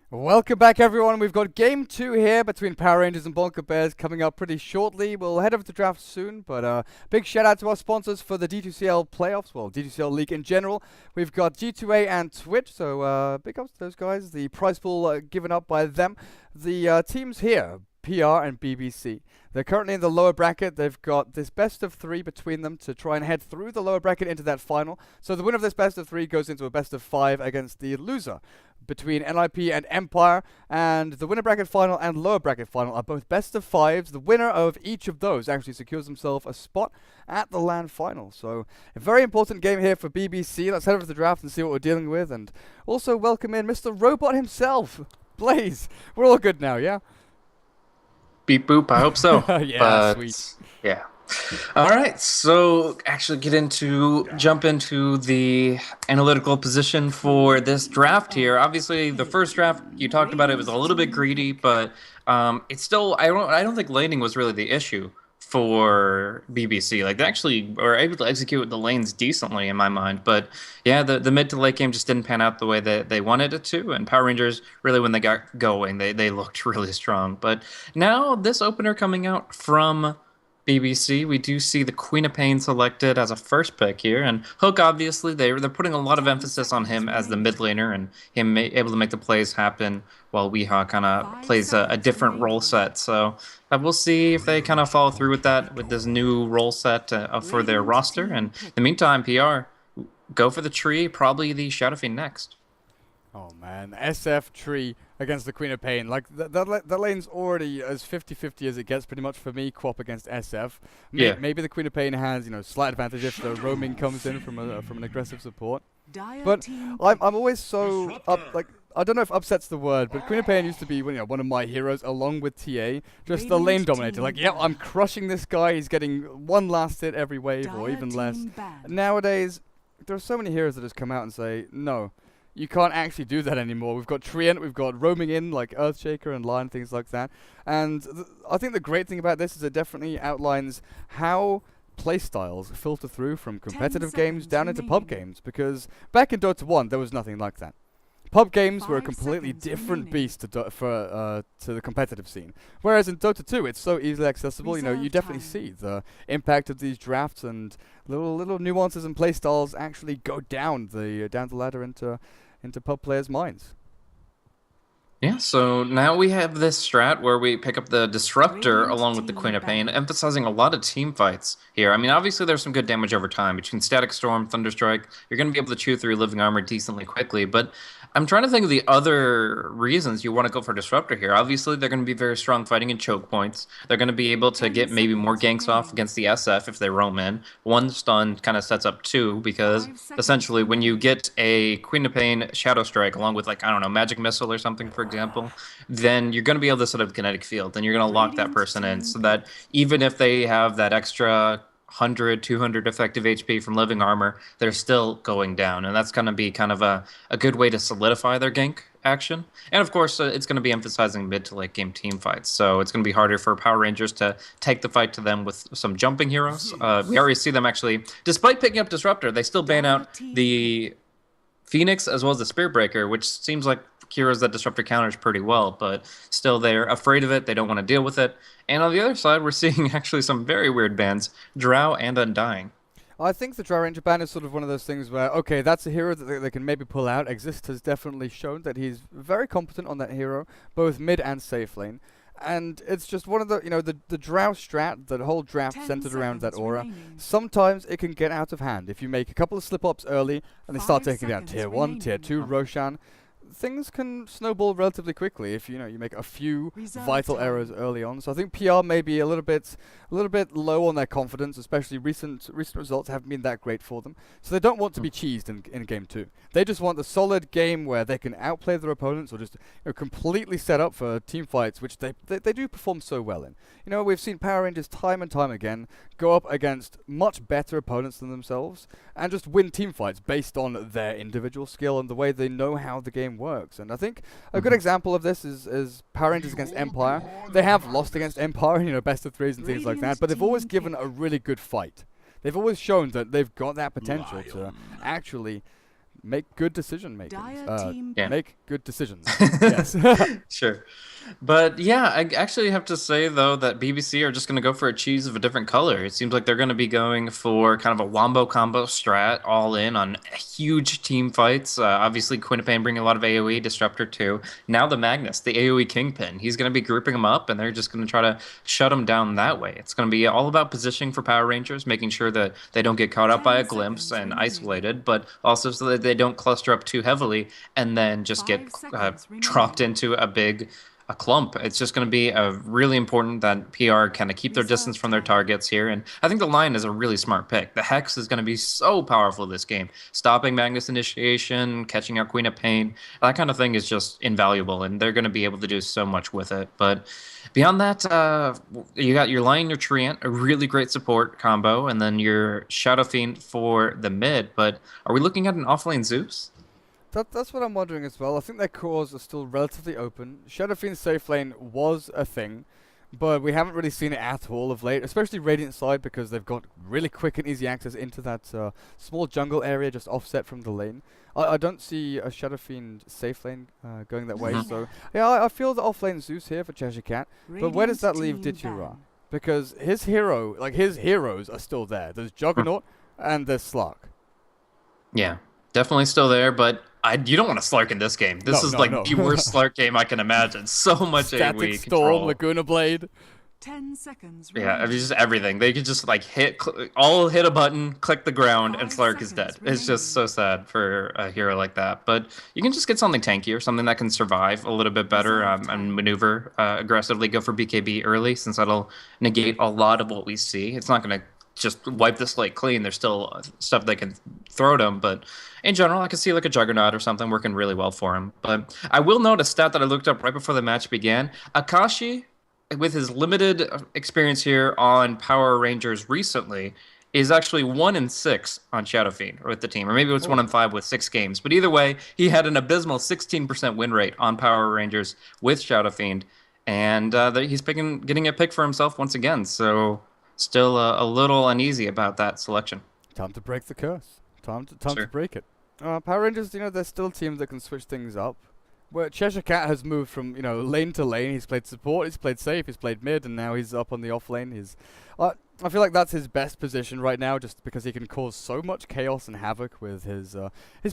Welcome back, everyone. We've got Game 2 here between Power Rangers and Bonker Bears coming up pretty shortly. We'll head over to draft soon, but big shout out to our sponsors for the D2CL playoffs, well, D2CL League in general. We've got G2A and Twitch, so big ups to those guys. The prize pool given up by them. The teams here, PR and BBC. They're currently in the lower bracket. They've got this best of 3 between them to try and head through the lower bracket into that final. So the winner of this best of 3 goes into a best of 5 against the loser between NIP and Empire, and the winner bracket final and lower bracket final are both best of 5s. The winner of each of those actually secures himself a spot at the LAN final. So a very important game here for BBC. Let's head over to the draft and see what we're dealing with, and also welcome in Mr. Robot himself, Blaze. We're all good now, yeah? Beep boop, I hope so. Yeah, sweet. Yeah. All right, so actually jump into the analytical position for this draft here. Obviously, the first draft you talked about, it was a little bit greedy, but it's still, I don't think laning was really the issue for BBC. Like, they actually were able to execute the lanes decently in my mind, but yeah, the mid to late game just didn't pan out the way that they wanted it to, and Power Rangers, really, when they got going, they looked really strong. But now this opener coming out from BBC, we do see the Queen of Pain selected as a first pick here, and Hook, obviously, they're putting a lot of emphasis on him as the mid laner, and him able to make the plays happen while Weehaw kind of plays a different role set. So we'll see if they kind of follow through with that, with this new role set for their roster. And in the meantime, PR, go for the tree, probably the Shadow Fiend next. Oh man, SF tree against the Queen of Pain. Like, that lane's already as 50-50 as it gets pretty much for me, Quap against SF. Maybe the Queen of Pain has, slight advantage if the roaming comes in from an aggressive support. But I'm always so I don't know if upset's the word, but Queen of Pain used to be one of my heroes along with TA, just the lane dominator. Like, yeah, I'm crushing this guy, he's getting one last hit every wave or even less. Nowadays, there are so many heroes that just come out and say, no, you can't actually do that anymore. We've got Treant, we've got roaming in like Earthshaker and Lion, things like that. And I think the great thing about this is it definitely outlines how playstyles filter through from competitive games down into pub games. Because back in Dota 1, there was nothing like that. Pub games were a completely different beast to the competitive scene. Whereas in Dota 2, it's so easily accessible. You definitely see the impact of these drafts, and little nuances and playstyles actually go down the ladder into pub players' minds. Yeah, so now we have this strat where we pick up the Disruptor along with the Queen of Pain, emphasizing a lot of team fights here. I mean, obviously there's some good damage over time between Static Storm, Thunderstrike. You're going to be able to chew through Living Armor decently quickly, but I'm trying to think of the other reasons you want to go for Disruptor here. Obviously, they're going to be very strong fighting in choke points. They're going to be able to get maybe more ganks off against the SF if they roam in. One stun kind of sets up 2, because essentially when you get a Queen of Pain Shadow Strike along with, like, I don't know, Magic Missile or something, for example, then you're going to be able to set up Kinetic Field, and you're going to lock that person in so that even if they have that extra 100, 200 effective HP from Living Armor, they're still going down. And that's going to be kind of a good way to solidify their gank action. And of course, it's going to be emphasizing mid to late game team fights. So it's going to be harder for Power Rangers to take the fight to them with some jumping heroes. We already see them actually, despite picking up Disruptor, they still ban out the Phoenix as well as the Spear Breaker, which seems like heroes that Disruptor counters pretty well, but still they're afraid of it. They don't want to deal with it. And on the other side, we're seeing actually some very weird bans, Drow and Undying. I think the Drow Ranger ban is sort of one of those things where, okay, that's a hero that they can maybe pull out. Exist has definitely shown that he's very competent on that hero, both mid and safe lane. And it's just one of the, the Drow strat, the whole draft centered around that aura. Sometimes it can get out of hand. If you make a couple of slip-ups early and they start taking down Tier 1, Tier 2, Roshan, things can snowball relatively quickly if you make a few vital errors early on. So I think PR may be a little bit low on their confidence, especially recent results haven't been that great for them. So they don't want to be cheesed in game 2. They just want a solid game where they can outplay their opponents or just completely set up for team fights, which they do perform so well in. We've seen Power Rangers time and time again go up against much better opponents than themselves and just win team fights based on their individual skill and the way they know how the game works. And I think a good example of this is Power Rangers against Empire. They have lost against Empire, best of 3s and things like that, but they've always given a really good fight. They've always shown that they've got that potential to actually make good decision making. Make good decisions. Yes. Sure. But yeah, I actually have to say though that BBC are just going to go for a cheese of a different color. It seems like they're going to be going for kind of a wombo combo strat, all in on huge team fights. Obviously, Quinnipiac bringing a lot of AoE, Disruptor too. Now the Magnus, the AoE Kingpin, he's going to be grouping them up, and they're just going to try to shut them down that way. It's going to be all about positioning for Power Rangers, making sure that they don't get caught up by a glimpse and isolated, but also so that they don't cluster up too heavily and then just get dropped into a clump. It's just going to be really important that PR kind of keep their distance from their targets here. And I think the Lion is a really smart pick. The Hex is going to be so powerful this game. Stopping Magnus initiation, catching out Queen of Pain, that kind of thing is just invaluable. And they're going to be able to do so much with it. But beyond that, you got your Lion, your Treant, a really great support combo. And then your Shadow Fiend for the mid. But are we looking at an offlane Zeus? That's what I'm wondering as well. I think their cores are still relatively open. Shadow Fiend's safe lane was a thing, but we haven't really seen it at all of late, especially Radiant side, because they've got really quick and easy access into that small jungle area just offset from the lane. I don't see a Shadow Fiend safe lane going that way, so yeah, I feel the offlane Zeus here for Cheshire Cat, but where does that leave D2CL? Because his heroes are still there. There's Juggernaut and there's Slark. Yeah, definitely still there, but you don't want to Slark in this game. This is the worst Slark game I can imagine. So much Static AoE Storm, control. Laguna Blade. 10 seconds. Yeah, I mean, just everything. They could just like hit a button, click the ground, and Slark is dead. It's just so sad for a hero like that. But you can just get something tanky or something that can survive a little bit better and maneuver aggressively. Go for BKB early, since that'll negate a lot of what we see. It's not going to just wipe the slate clean. There's still stuff they can throw at him, but in general, I could see like a Juggernaut or something working really well for him. But I will note a stat that I looked up right before the match began. Akashi, with his limited experience here on Power Rangers recently, is actually 1-6 on Shadow Fiend with the team, or maybe it's 1-5 with 6 games. But either way, he had an abysmal 16% win rate on Power Rangers with Shadow Fiend, and he's getting a pick for himself once again. So still a little uneasy about that selection. Time to break the curse. Time to break it. Power Rangers, they're still a team that can switch things up. Where Cheshire Cat has moved from, lane to lane. He's played support, he's played safe, he's played mid, and now he's up on the off lane. I feel like that's his best position right now, just because he can cause so much chaos and havoc with his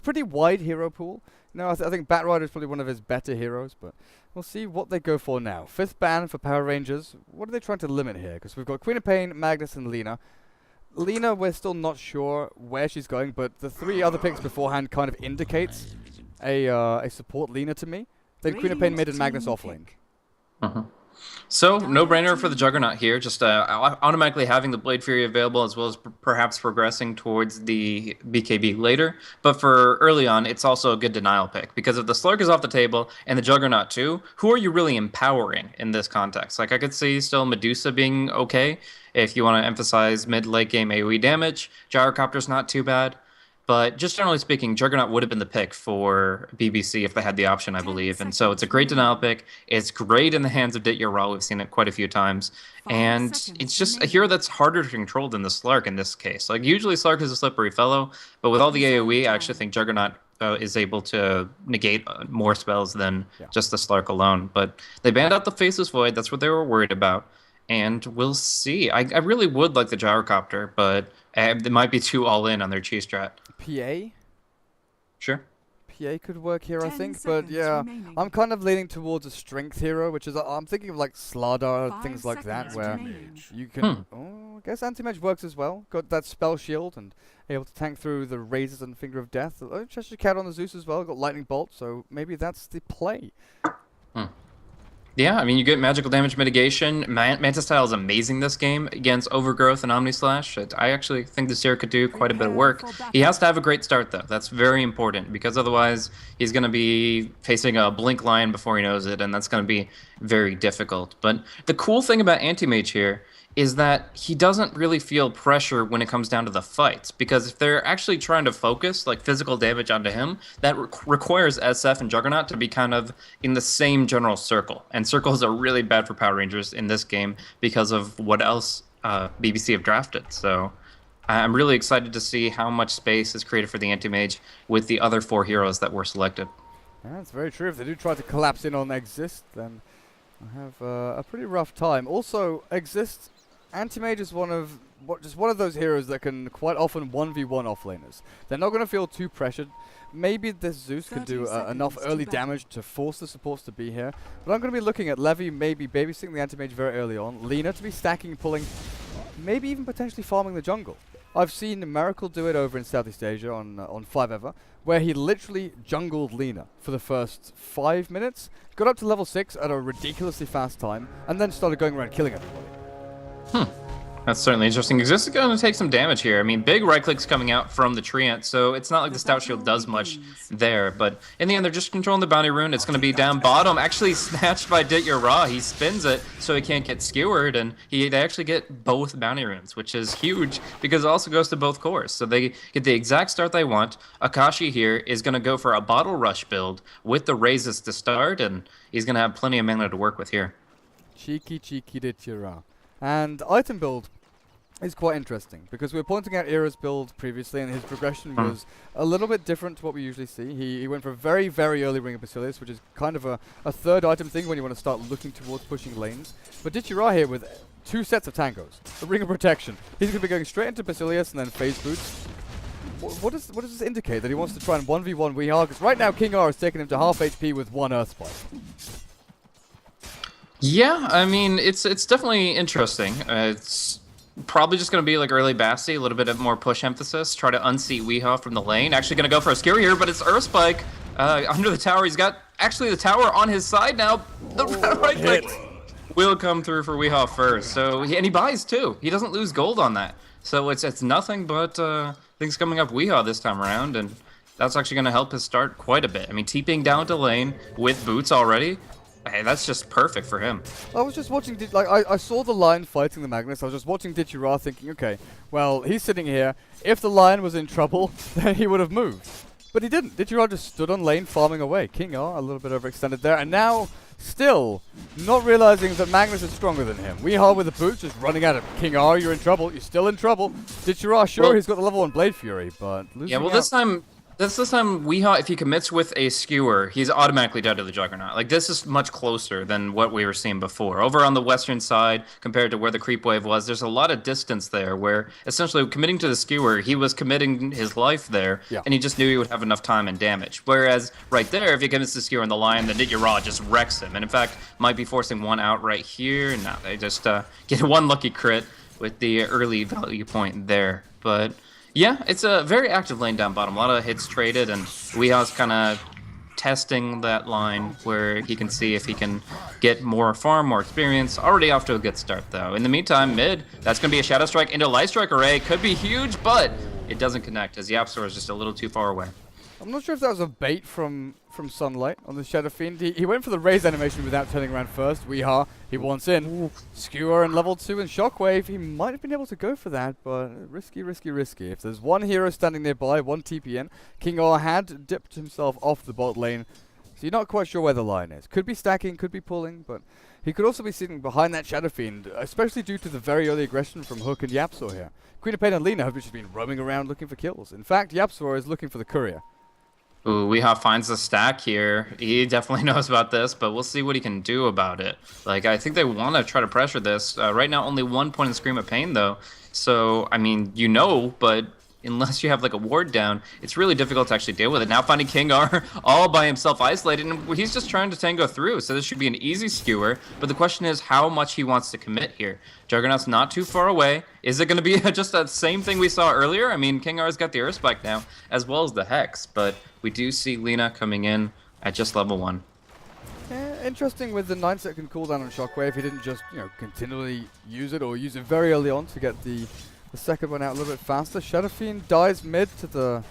pretty wide hero pool. I think Batrider is probably one of his better heroes, but we'll see what they go for now. 5th ban for Power Rangers. What are they trying to limit here? Because we've got Queen of Pain, Magnus, and Lena. Lena, we're still not sure where she's going, but the 3 other picks beforehand kind of indicates a support Lena to me. Then Queen of Pain mid and Magnus offlane. So, no-brainer for the Juggernaut here, just automatically having the Blade Fury available, as well as perhaps progressing towards the BKB later. But for early on, it's also a good denial pick, because if the Slark is off the table, and the Juggernaut too, who are you really empowering in this context? Like, I could see still Medusa being okay, if you want to emphasize mid-late game AoE damage. Gyrocopter's not too bad. But just generally speaking, Juggernaut would have been the pick for BBC if they had the option, I believe. And so it's a great denial pick. It's great in the hands of Dit.ro. We've seen it quite a few times. And it's just a hero that's harder to control than the Slark in this case. Like, usually Slark is a slippery fellow, but with all the AoE, I actually think Juggernaut is able to negate more spells than just the Slark alone. But they banned out the Faceless Void. That's what they were worried about. And we'll see. I really would like the Gyrocopter, but they might be too all-in on their cheese strat. PA? Sure. PA could work here, I think, but yeah, I'm kind of leaning towards a strength hero, which is, I'm thinking of like Slardar, things like that, where you can, I guess Anti-Mage works as well, got that spell shield and able to tank through the razors and Finger of Death. Cheshire Cat on the Zeus as well, got Lightning Bolt, so maybe that's the play. Yeah, I mean, you get magical damage mitigation. Mantis Style is amazing this game against Overgrowth and Omnislash. I actually think this hero could do quite a bit of work. He has to have a great start, though. That's very important, because otherwise he's going to be facing a Blink Lion before he knows it, and that's going to be very difficult. But the cool thing about Anti-Mage here is that he doesn't really feel pressure when it comes down to the fights, because if they're actually trying to focus like physical damage onto him, that requires SF and Juggernaut to be kind of in the same general circle, and circles are really bad for Power Rangers in this game because of what else BBC have drafted. So I'm really excited to see how much space is created for the anti-mage with the other 4 heroes that were selected. Yeah, that's very true. If they do try to collapse in on Exist, then I have a pretty rough time. Also, Exist, Anti-Mage is just one of those heroes that can quite often 1v1 offlaners. They're not going to feel too pressured. Maybe this Zeus can do enough early damage to force the supports to be here. But I'm going to be looking at Levy maybe babysitting the Anti-Mage very early on. Lina to be stacking, pulling, maybe even potentially farming the jungle. I've seen Miracle do it over in Southeast Asia on 5EVER, where he literally jungled Lina for the first 5 minutes, got up to level 6 at a ridiculously fast time, and then started going around killing everybody. That's certainly interesting. Exist is going to take some damage here. I mean, big right clicks coming out from the Treant, so it's not like the Stout Shield does much there. But in the end, they're just controlling the Bounty Rune. It's going to be down bottom, actually snatched by D2CL. He spins it so he can't get skewered, and they actually get both Bounty Runes, which is huge because it also goes to both cores. So they get the exact start they want. Akashi here is going to go for a Bottle Rush build with the raises to start, and he's going to have plenty of mana to work with here. Cheeky D2CL. And item build is quite interesting because we were pointing out Era's build previously, and his progression was a little bit different to what we usually see. He went for a very, very early Ring of Basilius, which is kind of a third item thing when you want to start looking towards pushing lanes. But D2CL here with 2 sets of tangos, a Ring of Protection. He's going to be going straight into Basilius and then phase boots. What does this indicate? That he wants to try and 1v1 Weehar? Because right now King R has taken him to half HP with 1 Earth Spike. Yeah, I mean, it's definitely interesting. It's probably just going to be like early Basti, a little bit of more push emphasis, try to unseat Weehawk from the lane. Actually going to go for a skewer here, but it's Earth Spike under the tower. He's got actually the tower on his side now. The right click will come through for Weehawk first. So and he buys too. He doesn't lose gold on that. So it's nothing but things coming up Weehawk this time around, and that's actually going to help his start quite a bit. I mean, TPing down to lane with boots already. Hey, that's just perfect for him. I was just watching, I saw the Lion fighting the Magnus. I was just watching D2CL thinking, okay, well, he's sitting here. If the Lion was in trouble, then he would have moved. But he didn't. D2CL just stood on lane farming away. King R, a little bit overextended there. And now, still, not realizing that Magnus is stronger than him. Weehar with the boots just running at him. King R, you're in trouble. You're still in trouble. D2CL, sure, well, he's got the level 1 Blade Fury, but losing yeah, well, out. This time, Weehawk, if he commits with a skewer, he's automatically dead to the Juggernaut. Like, this is much closer than what we were seeing before. Over on the western side, compared to where the creep wave was, there's a lot of distance there where, essentially, committing to the skewer, he was committing his life there, and he just knew he would have enough time and damage. Whereas, right there, if he commits to the skewer on the Lion, then D2CL just wrecks him. And, in fact, might be forcing one out right here. No, they just get one lucky crit with the early value point there. But yeah, it's a very active lane down bottom. A lot of hits traded, and Weehaw's kind of testing that line where he can see if he can get more farm, more experience. Already off to a good start, though. In the meantime, mid, that's going to be a Shadow Strike into a Light Strike array. Could be huge, but it doesn't connect, as YapzOr is just a little too far away. I'm not sure if that was a bait from Sunlight on the Shadow Fiend. He went for the raise animation without turning around first. Weehar, he wants in. Skewer and level 2 and Shockwave. He might have been able to go for that, but risky. If there's one hero standing nearby, one TPN, King R had dipped himself off the bot lane, so you're not quite sure where the line is. Could be stacking, could be pulling, but he could also be sitting behind that Shadow Fiend, especially due to the very early aggression from Hook and YapzOr here. Queen of Pain and Lina have just been roaming around looking for kills. In fact, YapzOr is looking for the courier. Ooh, Weehawk finds the stack here. He definitely knows about this, but we'll see what he can do about it. Like, I think they want to try to pressure this. Right now, only 1 point in Scream of Pain, though. So, I mean, but unless you have, like, a ward down, it's really difficult to actually deal with it. Now finding King R all by himself isolated, and he's just trying to tango through. So this should be an easy skewer, but the question is how much he wants to commit here. Juggernaut's not too far away. Is it going to be just that same thing we saw earlier? I mean, King R's got the Earth Spike now, as well as the Hex, but we do see Lina coming in at just level 1. Yeah, interesting with the 9-second cooldown on Shockwave. He didn't just, continually use it or use it very early on to get the second one out a little bit faster. Shadow Fiend dies mid to the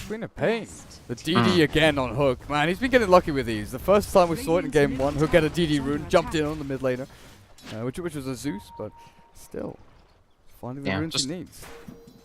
Queen of Pain. The DD again on Hook. Man, he's been getting lucky with these. The first time we saw it in game 1, Hook had a DD rune, jumped in on the mid laner, which was a Zeus, but still finding the runes he needs.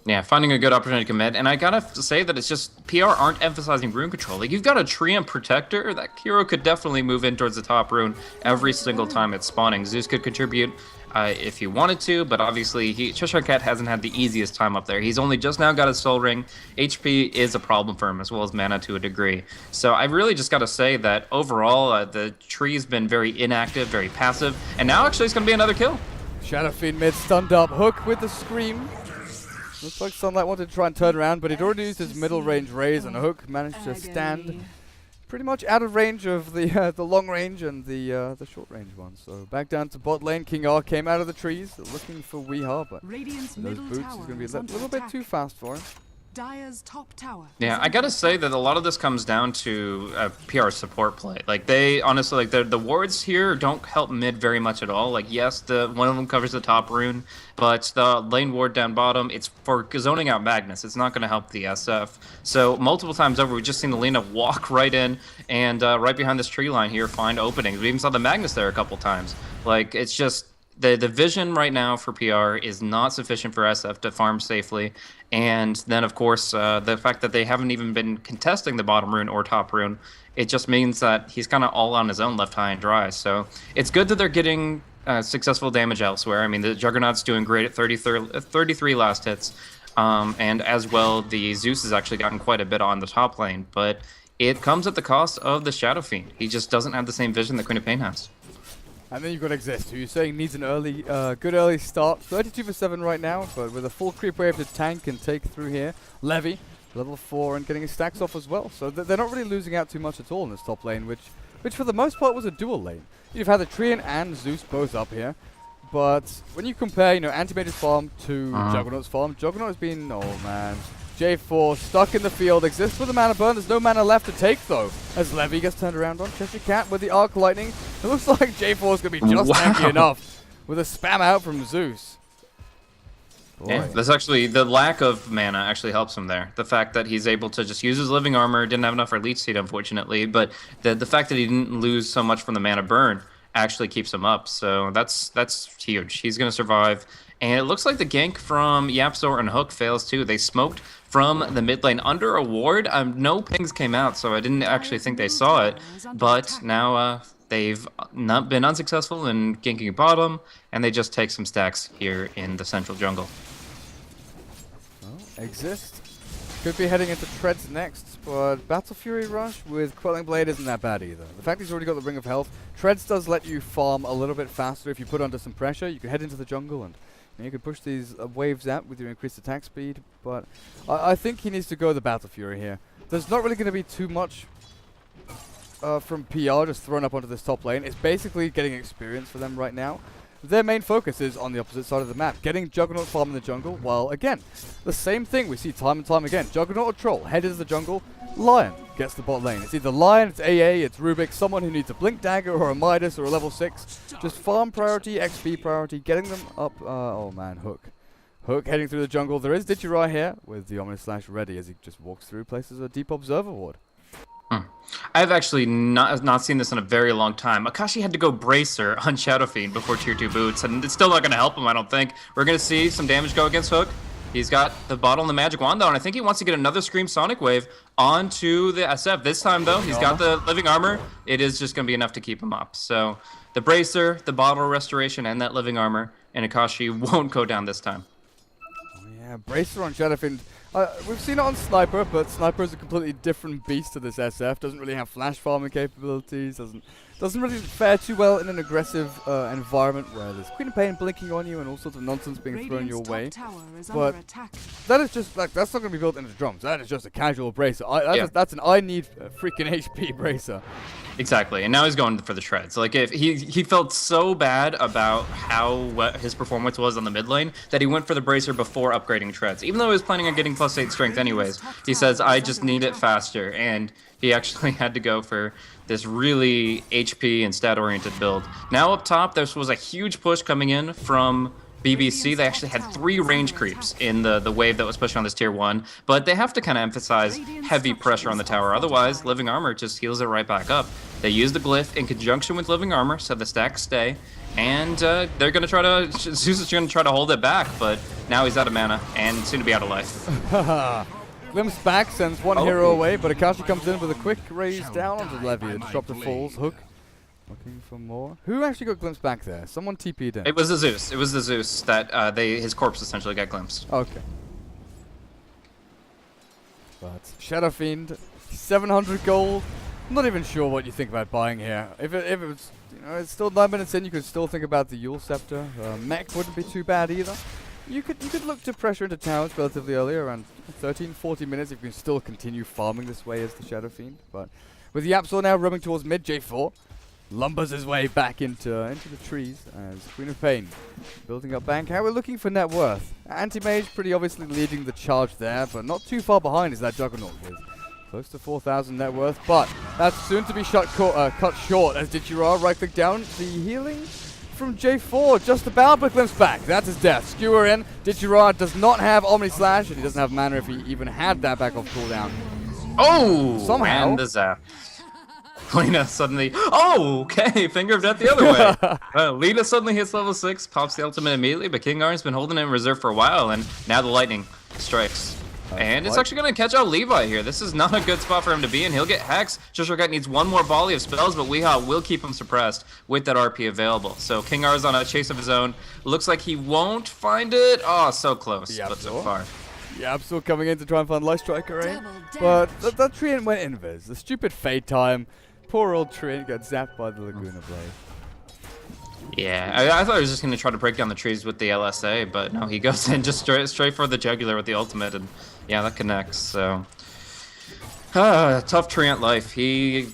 Yeah, finding a good opportunity to commit. And I gotta say that it's just PR aren't emphasizing rune control. Like, you've got a Treant Protector. That hero could definitely move in towards the top rune every single time it's spawning. Zeus could contribute if he wanted to, but obviously Cheshire Cat hasn't had the easiest time up there. He's only just now got his Soul Ring. HP is a problem for him, as well as mana to a degree. So I really just got to say that overall, the tree's been very inactive, very passive, and now actually it's going to be another kill. Shadow Fiend mid stunned up. Hook with the scream. Looks like Sunlight wanted to try and turn around, but he'd already used his middle range raise, and Hook managed to stand pretty much out of range of the long range and the short range one. So back down to bot lane. King R came out of the trees looking for Weehaw, but those boots is going to be a little bit too fast for him. Dire's top tower. Yeah, I gotta say that a lot of this comes down to PR support play. Like they honestly, like the wards here don't help mid very much at all. Like yes, one of them covers the top rune, but the lane ward down bottom, it's for zoning out Magnus. It's not gonna help the SF. So multiple times over, we've just seen Alina walk right in and right behind this tree line here find openings. We even saw the Magnus there a couple times. Like it's just. The vision right now for PR is not sufficient for SF to farm safely. And then, of course, the fact that they haven't even been contesting the bottom rune or top rune, it just means that he's kind of all on his own left high and dry. So it's good that they're getting successful damage elsewhere. I mean, the Juggernaut's doing great at 33 last hits. And as well, the Zeus has actually gotten quite a bit on the top lane. But it comes at the cost of the Shadow Fiend. He just doesn't have the same vision that Queen of Pain has. And then you've got Exist, who you're saying needs an good early start. 32 for 7 right now, but with a full creep wave to tank and take through here. Levy, level 4 and getting his stacks off as well. So they're not really losing out too much at all in this top lane, which for the most part was a dual lane. You've had the Treant and Zeus both up here. But when you compare, Antimage's farm to Juggernaut's farm, Juggernaut has been, oh man, J4 stuck in the field, Exists with a mana burn. There's no mana left to take though, as Levy gets turned around on. Cheshire Cat with the Arc Lightning. It looks like J4 is going to be just tanky enough with a spam out from Zeus. Yeah, that's actually, the lack of mana actually helps him there. The fact that he's able to just use his living armor, didn't have enough for Leech Seed unfortunately, but the fact that he didn't lose so much from the mana burn actually keeps him up. So that's huge. He's going to survive. And it looks like the gank from Yapzor and Hook fails too. They smoked from the mid lane under a ward. No pings came out, so I didn't actually think they saw it. But now they've not been unsuccessful in ganking bottom, and they just take some stacks here in the central jungle. Well, Exist could be heading into Treads next, but Battle Fury Rush with Quelling Blade isn't that bad either. The fact he's already got the Ring of Health, Treads does let you farm a little bit faster if you put under some pressure. You can head into the jungle and you can push these waves out with your increased attack speed, but I think he needs to go the Battle Fury here. There's not really going to be too much from PR just thrown up onto this top lane. It's basically getting experience for them right now. Their main focus is on the opposite side of the map, getting Juggernaut farm in the jungle, while again, the same thing we see time and time again. Juggernaut or Troll, head into the jungle, Lion gets the bot lane. It's either Lion, it's AA, it's Rubik, someone who needs a Blink Dagger or a Midas or a level 6. Just farm priority, XP priority, getting them up. Oh man, Hook. Hook heading through the jungle. There is Digirai here with the Ominous Slash ready as he just walks through, places a Deep Observer ward. I've actually not seen this in a very long time. Akashi had to go Bracer on Shadow Fiend before Tier 2 boots, and it's still not going to help him, I don't think. We're going to see some damage go against Hook. He's got the bottle and the magic wand, though, and I think he wants to get another Scream Sonic Wave onto the SF. This time, though, he's got the living armor. It is just going to be enough to keep him up. So the Bracer, the bottle restoration, and that living armor, and Akashi won't go down this time. Yeah, Bracer on Shadow Fiend. We've seen it on Sniper, but Sniper is a completely different beast to this SF. Doesn't really have flash farming capabilities. Doesn't really fare too well in an aggressive environment where there's Queen of Pain blinking on you and all sorts of nonsense being thrown your way. But that is just like, that's not going to be built into drums. That is just a casual Bracer. That's an I need freaking HP Bracer. Exactly, and now he's going for the shreds. Like, if he felt so bad about how his performance was on the mid lane that he went for the Bracer before upgrading shreds. Even though he was planning on getting +8 strength anyways, he says, I just need it faster, and he actually had to go for this really HP and stat-oriented build. Now up top, this was a huge push coming in from BBC. They actually had 3 range creeps in the wave that was pushing on this tier 1, but they have to kind of emphasize heavy pressure on the tower. Otherwise, living armor just heals it right back up. They use the glyph in conjunction with living armor, so the stacks stay, and they're going to try to, Zeus is going to try to hold it back, but now he's out of mana and soon to be out of life. Glimpse back, sends one hero away, but Akashi comes in with a quick raise down onto Levy. The disruptor falls. Hook Looking for more. Who actually got glimpsed back there? Someone TP'd in. It was the Zeus. It was the Zeus that his corpse essentially got glimpsed. Okay. But Shadow Fiend, 700 gold. I'm not even sure what you think about buying here. If it was, it's still 9 minutes in, you could still think about the Yule Scepter. Mech wouldn't be too bad either. You could look to pressure into towers relatively early, around 13, 40 minutes, if you can still continue farming this way as the Shadow Fiend. But with the Absol now roaming towards mid, J4 lumbers his way back into the trees as Queen of Pain building up bank. How we're looking for net worth. Anti-Mage pretty obviously leading the charge there, but not too far behind is that Juggernaut with close to 4,000 net worth. But that's soon to be cut short as Dichira right-click down. The healing from J4 just about, but glimpse back. That's his death. Skewer in. Dichira does not have Omni Slash, and he doesn't have mana if he even had that back off cooldown. Oh! Somehow. And the zap. Lena suddenly, okay, finger of death the other way. Lena suddenly hits level 6, pops the ultimate immediately, but King Arn's been holding it in reserve for a while, and now the lightning strikes. And it's actually going to catch out Levi here. This is not a good spot for him to be in. He'll get Hex. Jishargat needs one more volley of spells, but Weehaw will keep him suppressed with that RP available. So King Ar's on a chase of his own. Looks like he won't find it. Oh, so close, but so far. Yeah, I'm still coming in to try and find Light Striker, right? But that Treant went invis. The stupid fade time. Poor old Treant got zapped by the Laguna Blade. Yeah, I thought he was just going to try to break down the trees with the LSA, but no, he goes in just straight for the jugular with the ultimate, and yeah, that connects, so. Tough Treant life. He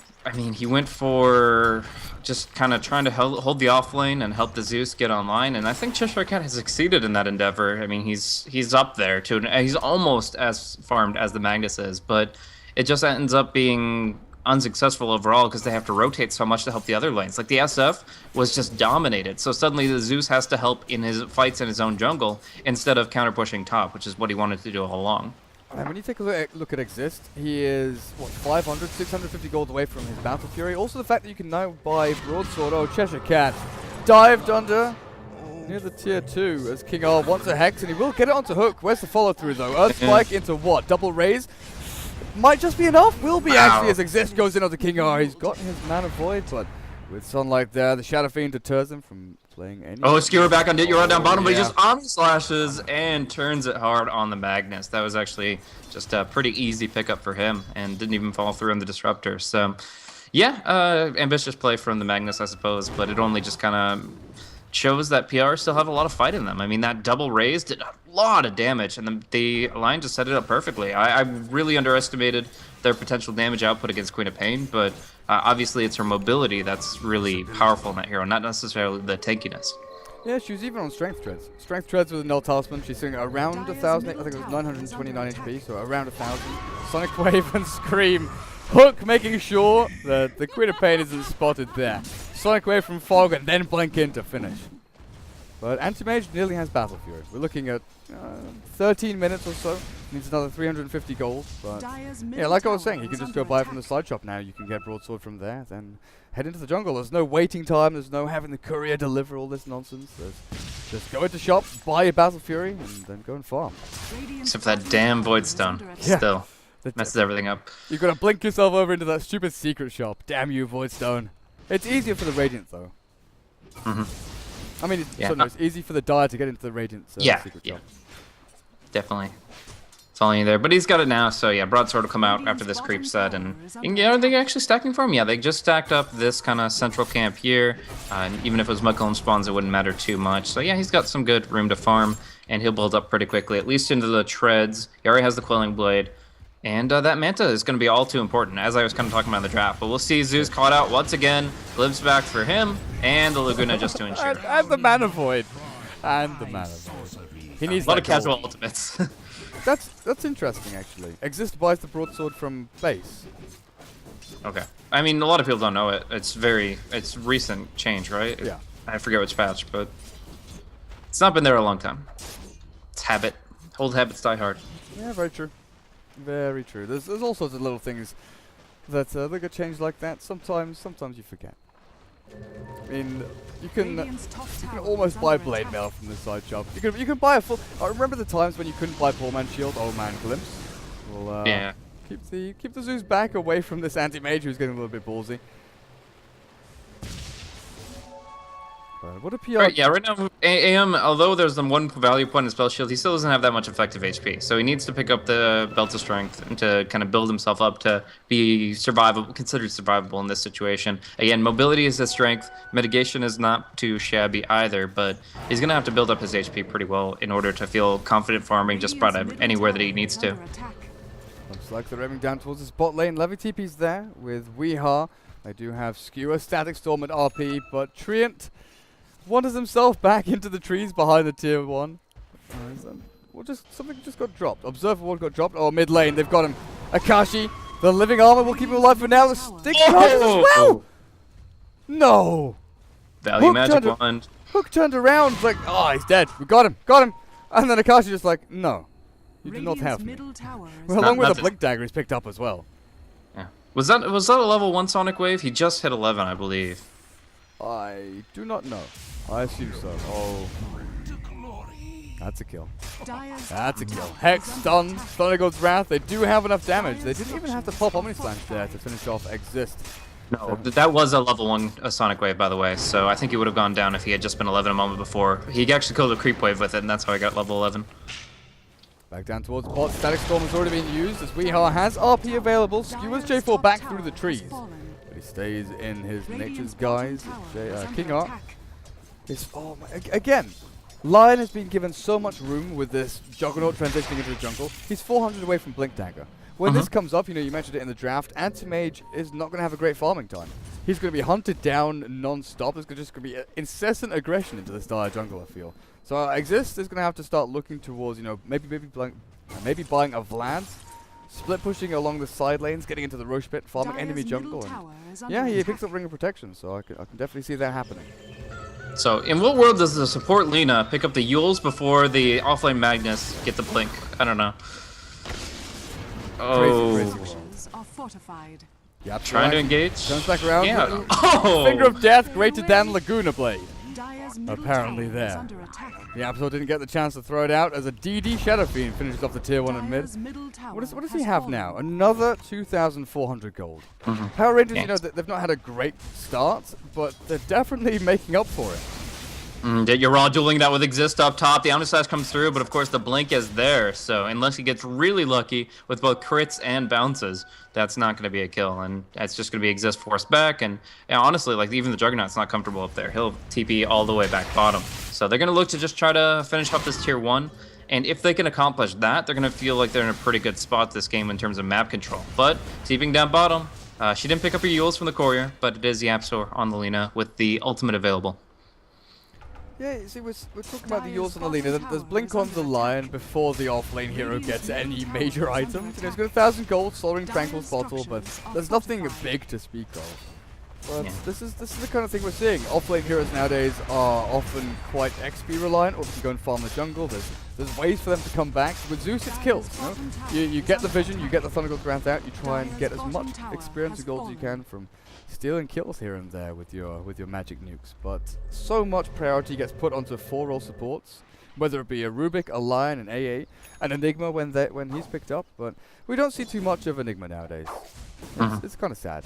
went for just kind of trying to hold the off lane and help the Zeus get online, and I think Cheshire Cat has succeeded in that endeavor. I mean, he's up there, too. He's almost as farmed as the Magnus is, but it just ends up being unsuccessful overall because they have to rotate so much to help the other lanes. Like the SF was just dominated, so suddenly the Zeus has to help in his fights in his own jungle instead of counter pushing top, which is what he wanted to do all along. And when you take a look at Exist, he is, what, 500, 650 gold away from his Battle Fury. Also the fact that you can now buy Broadsword. Oh, Cheshire Cat dived under near the tier 2 as King R wants a Hex, and he will get it onto Hook. Where's the follow through though? Earth Spike into what? Double raise? Might just be enough. Will be actually as Exist goes in onto King R. He's got his Mana Void, but with Sunlight there, the Shadow Fiend deters him from playing any. Oh, Skewer back on You're down bottom, but he just Omni Slashes and turns it hard on the Magnus. That was actually just a pretty easy pickup for him and didn't even fall through on the Disruptor. So, yeah, ambitious play from the Magnus, I suppose, but it only just kind of shows that PR still have a lot of fight in them. I mean, that double raise did a lot of damage, and the line just set it up perfectly. I really underestimated their potential damage output against Queen of Pain, but obviously it's her mobility that's really powerful in that hero, not necessarily the tankiness. Yeah, she was even on Strength Treads. Strength Treads with a Null Talisman. She's doing around 1,000, I think it was 929 HP, so around 1,000. Sonic Wave and Scream. Hook making sure that the Queen of Pain isn't spotted there. Sonic Wave from Fog and then Blink in to finish. But Anti-Mage nearly has Battle Fury. We're looking at 13 minutes or so. Needs another 350 gold. But yeah, like I was saying, you can just go buy it from the side shop now. You can get Broadsword from there, then head into the jungle. There's no waiting time. There's no having the courier deliver all this nonsense. Just go into shop, buy your Battle Fury, and then go and farm. Except for that damn Void Stone. Yeah. Still messes everything up. You've got to blink yourself over into that stupid secret shop. Damn you, Void Stone. It's easier for the Radiant, though. I mean, it's easy for the Dire to get into the Radiant secret shop. Definitely. Following you there. But he's got it now, so yeah, Broadsword will come out after this creep set. And are they actually stacking for him? Yeah, they just stacked up this kind of central camp here. And even if it was Mucklum spawns, it wouldn't matter too much. So yeah, he's got some good room to farm, and he'll build up pretty quickly, at least into the treads. He already has the Quelling Blade. And that Manta is going to be all too important, as I was kind of talking about in the draft. But we'll see Zeus caught out once again. Glimpse back for him, and the Laguna just to ensure. and the Mana Void. And the Mana Void. He needs a lot of casual ultimates. That's interesting, actually. Exist buys the Broadsword from base. Okay. I mean, a lot of people don't know it. It's recent change, right? Yeah. I forget which patch, but it's not been there a long time. It's habit. Old habits die hard. Yeah, very true. Very true. There's all sorts of little things that they get changed like that. Sometimes you forget. I mean, you can almost buy Blade Mail from the side shop. You can buy a full. I remember the times when you couldn't buy Poor Man's Shield. Oh man, Glimpse. Well, yeah. Keep the Zeus back away from this Anti-Mage who's getting a little bit ballsy. What a PR. Right, yeah, right now, AM, although there's the one value point in Spell Shield, he still doesn't have that much effective HP. So he needs to pick up the Belt of Strength and to kind of build himself up to be survivable, considered survivable in this situation. Again, mobility is his strength. Mitigation is not too shabby either, but he's going to have to build up his HP pretty well in order to feel confident farming just about anywhere that he needs to. Looks like they're aiming down towards the spot lane. Levy TP's there with Weehaw. They do have Skewer, Static Storm, and RP, but Treant wanders himself back into the trees behind the tier 1. Something just got dropped. Observer Ward got dropped. Oh, mid lane, they've got him. Akashi, the living armor will keep him alive for now. The stick charges as well. No. Value Hook magic wand. Hook turned around, like, oh, he's dead. We got him. And then Akashi just like, no, you do not have me. Well, along with the Blink Dagger he's picked up as well. Yeah. Was that a level 1 Sonic Wave? He just hit 11, I believe. I do not know. I assume so. Oh. That's a kill. That's a kill. Hex, stun, Thunder God's Wrath. They do have enough damage. They didn't even have to pop Omni Slash there to finish off Exist. No, that was a level 1 Sonic Wave, by the way, so I think he would have gone down if he had just been 11 a moment before. He actually killed a Creep Wave with it, and that's how he got level 11. Back down towards bot. Static Storm has already been used as Weehaw has RP available. Skewers J4 back through the trees. But he stays in his nature's guise. King Art is, oh my, again, Lion has been given so much room with this Juggernaut transitioning into the jungle. He's 400 away from Blink Dagger. When this comes up, you know, you mentioned it in the draft, Anti-Mage is not going to have a great farming time. He's going to be hunted down non-stop. There's just going to be incessant aggression into this dire jungle, I feel. So Exist is going to have to start looking towards, you know, maybe buying a Vlad, split pushing along the side lanes, getting into the Roche pit, farming enemy jungle. And yeah, he picks up Ring of Protection, so I can definitely see that happening. So, in what world does the support Lina pick up the Yules before the offlane Magnus get the Blink? I don't know. Oh. Fortified. Yep, trying to engage. Comes back around. Yeah. Oh. Finger of Death, greater than Laguna Blade. Apparently there. The Absol didn't get the chance to throw it out as a DD Shadow Fiend finishes off the tier 1 in mid. What does he have now? Another 2,400 gold. Power Rangers, you know, they've not had a great start, but they're definitely making up for it. You're raw dueling that with Exist up top. The Omnislash comes through, but of course the Blink is there. So unless he gets really lucky with both crits and bounces, that's not going to be a kill. And that's just going to be Exist forced back. And honestly, like even the Juggernaut's not comfortable up there. He'll TP all the way back bottom. So they're going to look to just try to finish up this tier 1. And if they can accomplish that, they're going to feel like they're in a pretty good spot this game in terms of map control. But TPing down bottom, she didn't pick up her Yules from the courier, but it is the App Store on the Lina with the ultimate available. Yeah, see, we're talking about the Yules and the Lina. There's Blink on the Lion before the offlane hero gets any major items. You know, he's got 1,000 gold, Soul Ring, Tranquil's Bottle, but there's nothing big to speak of. But this is the kind of thing we're seeing. Offlane heroes nowadays are often quite XP reliant, or if you go and farm the jungle, there's ways for them to come back. With Zeus, it's kills. You know? You get the vision, you get the Thunder God's Wrath out, you try and get as much experience and gold as you can from stealing kills here and there with your magic nukes. But so much priority gets put onto 4-role supports, whether it be a Rubik, a Lion, an AA, an Enigma when he's picked up. But we don't see too much of Enigma nowadays. It's kind of sad.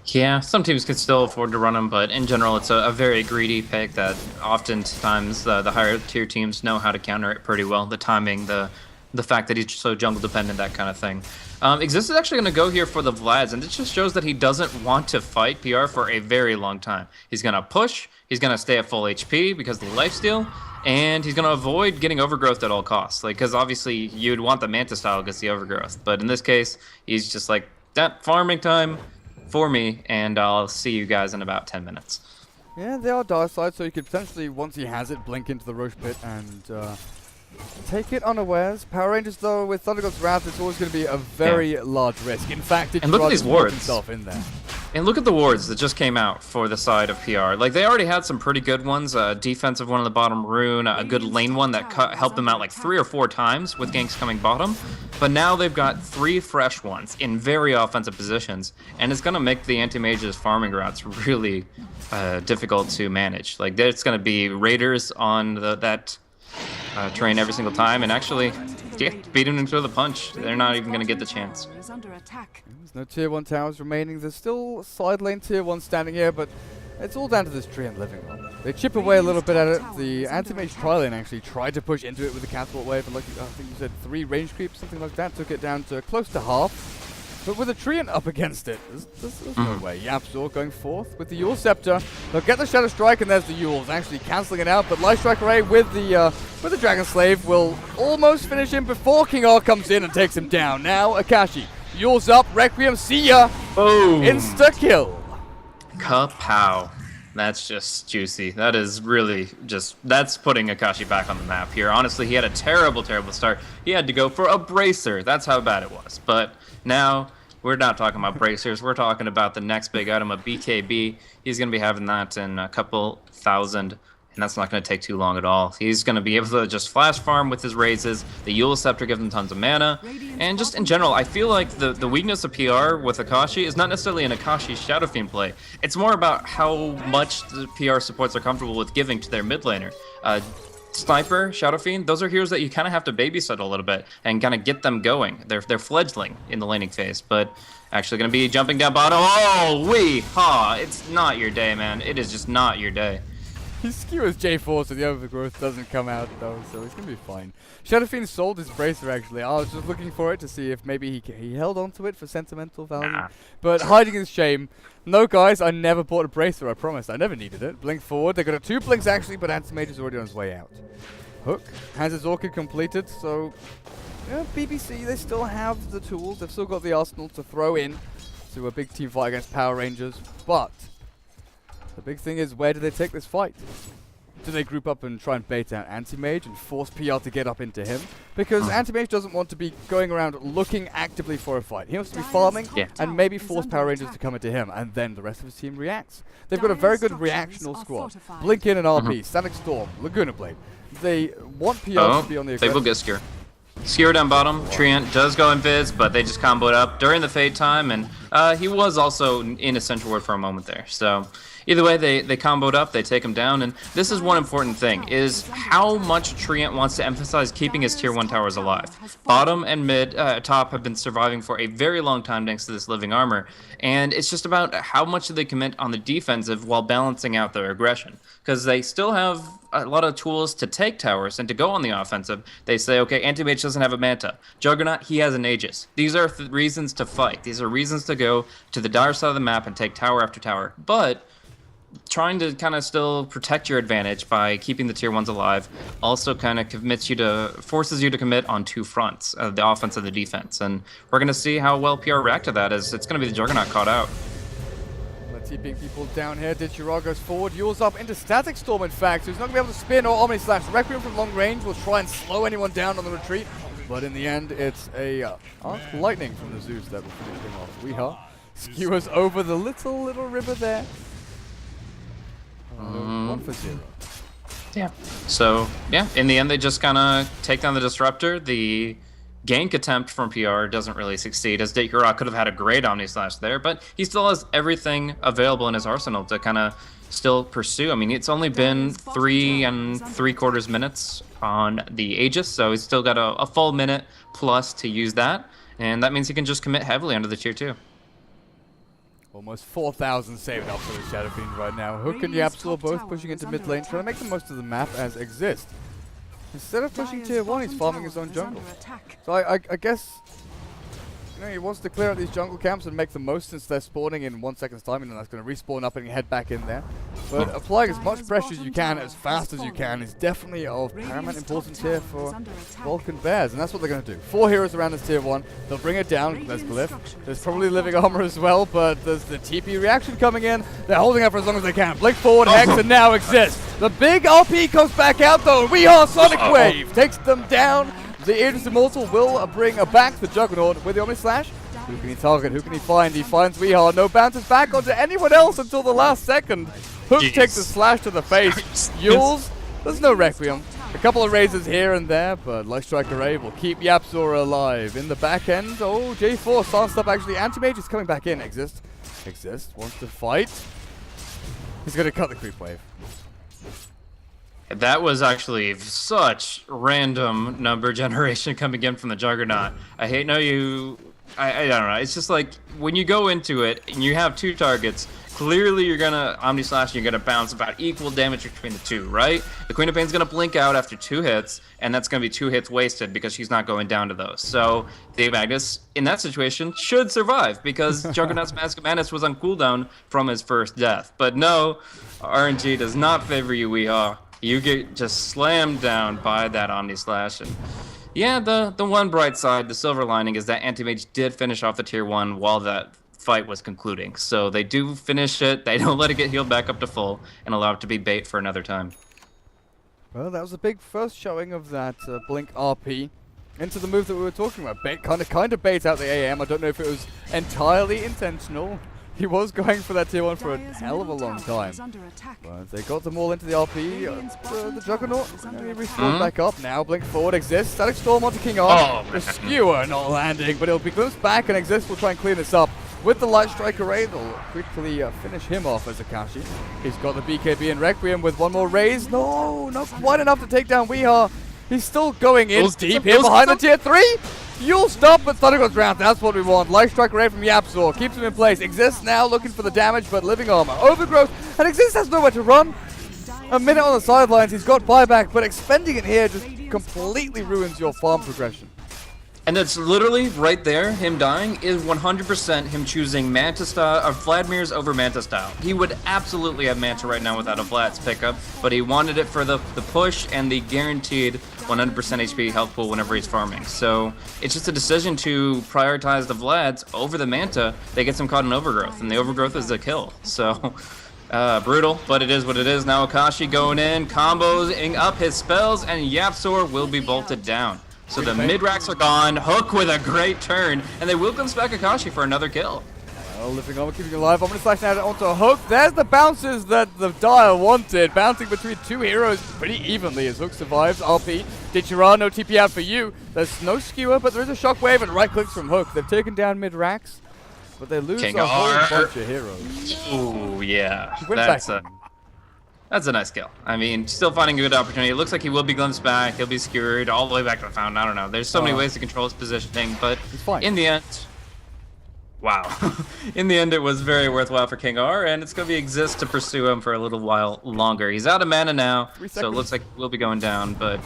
Yeah, some teams can still afford to run him, but in general, it's a very greedy pick that oftentimes the higher tier teams know how to counter it pretty well. The timing, the fact that he's so jungle dependent, that kind of thing. Exist is actually going to go here for the Vlads, and it just shows that he doesn't want to fight PR for a very long time. He's going to push, he's going to stay at full HP because of the lifesteal, and he's going to avoid getting overgrowth at all costs. Like, because obviously you'd want the Manta style against the overgrowth, but in this case, he's just like, that farming time for me, and I'll see you guys in about 10 minutes. Yeah, they are dire side, so you could potentially, once he has it, blink into the Roche pit and take it unawares. Power Rangers, though, with Thunder God's Wrath, it's always going to be a very large risk. In fact, it's look at these wards. Himself in there. And look at the wards that just came out for the side of PR. Like, they already had some pretty good ones. A defensive one on the bottom rune, a good lane one that helped them out like 3 or 4 times with ganks coming bottom. But now they've got 3 fresh ones in very offensive positions, and it's going to make the anti-mage's farming routes really difficult to manage. Like, there's going to be raiders on that terrain every single time, and actually, yeah, beating them through the punch. They're not even going to get the chance. There's no tier 1 towers remaining. There's still side lane tier 1 standing here, but It's all down to this tree and living room. They chip away a little bit at it. The anti-mage tri-lane actually tried to push into it with the catapult wave, and like I think you said 3 range creeps, something like that, took it down to close to half. But with a Treant up against it, there's no way. YapzOr going forth with the Yule Scepter. They'll get the Shadow Strike, and there's the Yules actually cancelling it out. But Lightstrike Array with the Dragon Slave will almost finish him before King R comes in and takes him down. Now Akashi, Yule's up, Requiem, see ya! Boom! Insta kill. Kapow. That's just juicy. That is really just, that's putting Akashi back on the map here. Honestly, he had a terrible, terrible start. He had to go for a Bracer. That's how bad it was. But now, we're not talking about bracers. We're talking about the next big item, a BKB. He's going to be having that in a couple thousand, and that's not going to take too long at all. He's going to be able to just flash farm with his raises. The Yule Scepter gives him tons of mana. And just in general, I feel like the weakness of PR with Akashi is not necessarily an Akashi Shadow Fiend play. It's more about how much the PR supports are comfortable with giving to their mid laner. Sniper, Shadow Fiend, those are heroes that you kind of have to babysit a little bit and kind of get them going. They're fledgling in the laning phase, but actually going to be jumping down bottom. Oh, it's not your day, man. It is just not your day. He skewers J4 so the overgrowth doesn't come out though, so he's going to be fine. Shadow Fiend sold his Bracer actually. I was just looking for it to see if maybe he held onto it for sentimental value. Nah. But hiding his shame. No guys, I never bought a Bracer, I promise. I never needed it. Blink forward. They got a 2 blinks actually, but Anti-Mage is already on his way out. Hook has his Orchid completed, so yeah, BBC, they still have the tools. They've still got the arsenal to throw in to a big team fight against Power Rangers. But the big thing is, where do they take this fight? Do they group up and try and bait out Anti-Mage and force PR to get up into him? Because Anti-Mage doesn't want to be going around looking actively for a fight. He wants to be farming and maybe force Power Rangers to come into him, and then the rest of his team reacts. They've got a very good reactional squad. Blink in and RP, Static Storm, Laguna Blade. They want PR to be on the aggressive. They will get Skewer. Skewer down bottom. Treant does go in Viz, but they just comboed up during the fade time, and he was also in Essential Word for a moment there. So either way, they comboed up, they take him down, and this is one important thing, is how much Treant wants to emphasize keeping his tier 1 towers alive. Bottom and mid, top have been surviving for a very long time thanks to this living armor, and it's just about how much do they commit on the defensive while balancing out their aggression. Because they still have a lot of tools to take towers and to go on the offensive. They say, okay, Anti-Mage doesn't have a Manta. Juggernaut, he has an Aegis. These are reasons to fight. These are reasons to go to the dire side of the map and take tower after tower. But trying to kind of still protect your advantage by keeping the tier 1s alive also kind of forces you to commit on 2 fronts, the offense and the defense. And we're going to see how well PR react to that, as it's going to be the Juggernaut caught out. Keeping people down here. D2CL goes forward. Yule's up into Static Storm, in fact. So he's not going to be able to spin or Omni Slash. Requiem from long range will try and slow anyone down on the retreat. But in the end, it's a Arc Lightning from the Zeus that will finish him off. Weeha skewers over the little river there. 1 for 0. Yeah. So, yeah, in the end, they just kind of take down the Disruptor. The gank attempt from PR doesn't really succeed, as D2CL could have had a great Omni Slash there, but he still has everything available in his arsenal to kind of still pursue. I mean, it's only been 3 3/4 minutes on the Aegis, so he's still got a full minute plus to use that, and that means he can just commit heavily under the tier 2. Almost 4,000 saved up for the Shadow Fiend right now. Hook and YapzOr both pushing into mid lane, trying to make the most of the map as exist. Instead of pushing tier 1, he's farming his own jungle. So I guess, you know, he wants to clear out these jungle camps and make the most since they're spawning in 1 second's time, and then that's going to respawn up and head back in there. But applying as much pressure as you can, as fast as you can, is definitely of paramount importance here for Vulcan Bears, and that's what they're going to do. 4 heroes around this tier 1. They'll bring it down. There's Glyph. There's probably living armor as well, but there's the TP reaction coming in. They're holding up for as long as they can. Blink forward, Hex, and now exists. The big RP comes back out though. We are Sonic Wave. Takes them down. The Aegis Immortal will bring back the Juggernaut with the Omni Slash. Who can he target? Who can he find? He finds Weehar. No bounces back onto anyone else until the last second. Hook takes a slash to the face. Yules, there's no Requiem. A couple of raises here and there, but Lightstrike Array will keep YapzOr alive. In the back end, oh, J4 starts up actually. Anti-Mage is coming back in. Exist, wants to fight. He's going to cut the creep wave. That was actually such random number generation coming in from the Juggernaut. I don't know. It's just like when you go into it and you have 2 targets, clearly you're gonna Omni Slash and you're gonna bounce about equal damage between the two, right? The Queen of Pain's gonna blink out after 2 hits, and that's gonna be 2 hits wasted because she's not going down to those. So Dave Magnus, in that situation, should survive because Juggernaut's Mask of Madness was on cooldown from his first death. But no, RNG does not favor you, Weehaw. You get just slammed down by that Omni Slash. And yeah, the one bright side, the silver lining, is that Anti-Mage did finish off the tier 1 while that fight was concluding. So they do finish it, they don't let it get healed back up to full, and allow it to be bait for another time. Well, that was a big first showing of that Blink RP into the move that we were talking about. Kind of bait out the AM. I don't know if it was entirely intentional. He was going for that tier 1 for a hell of a long time. But they got them all into the RP. The Juggernaut respawned back up. Now Blink forward exists. Static Storm onto King R. The Skewer not landing, but it'll be glimpsed back, and Exist will try and clean this up. With the Light Strike Array, they'll quickly finish him off as Akashi. He's got the BKB and Requiem with one more raise. No, not quite enough to take down Weehaw. He's still going in deep here behind the tier 3. You'll stop, but Thunder goes round. That's what we want. Light Strike Array from Yapzor keeps him in place. Exists now looking for the damage, but living armor. Overgrowth, and Exists has nowhere to run. A minute on the sidelines. He's got buyback, but expending it here just completely ruins your farm progression. And it's literally right there, him dying, is 100% him choosing Manta style, or Vladimir's over Manta style. He would absolutely have Manta right now without a Vlad's pickup, but he wanted it for the push and the guaranteed 100% HP health pool whenever he's farming. So it's just a decision to prioritize the Vlads over the Manta. They get some caught in Overgrowth, and the Overgrowth is the kill. So brutal, but it is what it is. Now Akashi going in, comboing up his spells, and Yapzor will be bolted down. So the mid-racks are gone, Hook with a great turn, and they will come back Akashi for another kill. Well, living on, keeping alive. I'm going to slash now onto a Hook. There's the bounces that the Dire wanted, bouncing between 2 heroes pretty evenly as Hook survives. RP, Dichira, no TP out for you. There's no Skewer, but there is a Shockwave and right clicks from Hook. They've taken down mid-racks, but they lose a whole bunch of heroes. Ooh, yeah. That's a nice kill. I mean, still finding a good opportunity. It looks like he will be glimpsed back. He'll be skewered all the way back to the fountain. I don't know. There's so many ways to control his positioning, but in the end, wow. In the end, it was very worthwhile for King R, and it's going to be Exist to pursue him for a little while longer. He's out of mana now, so it looks like we'll be going down, but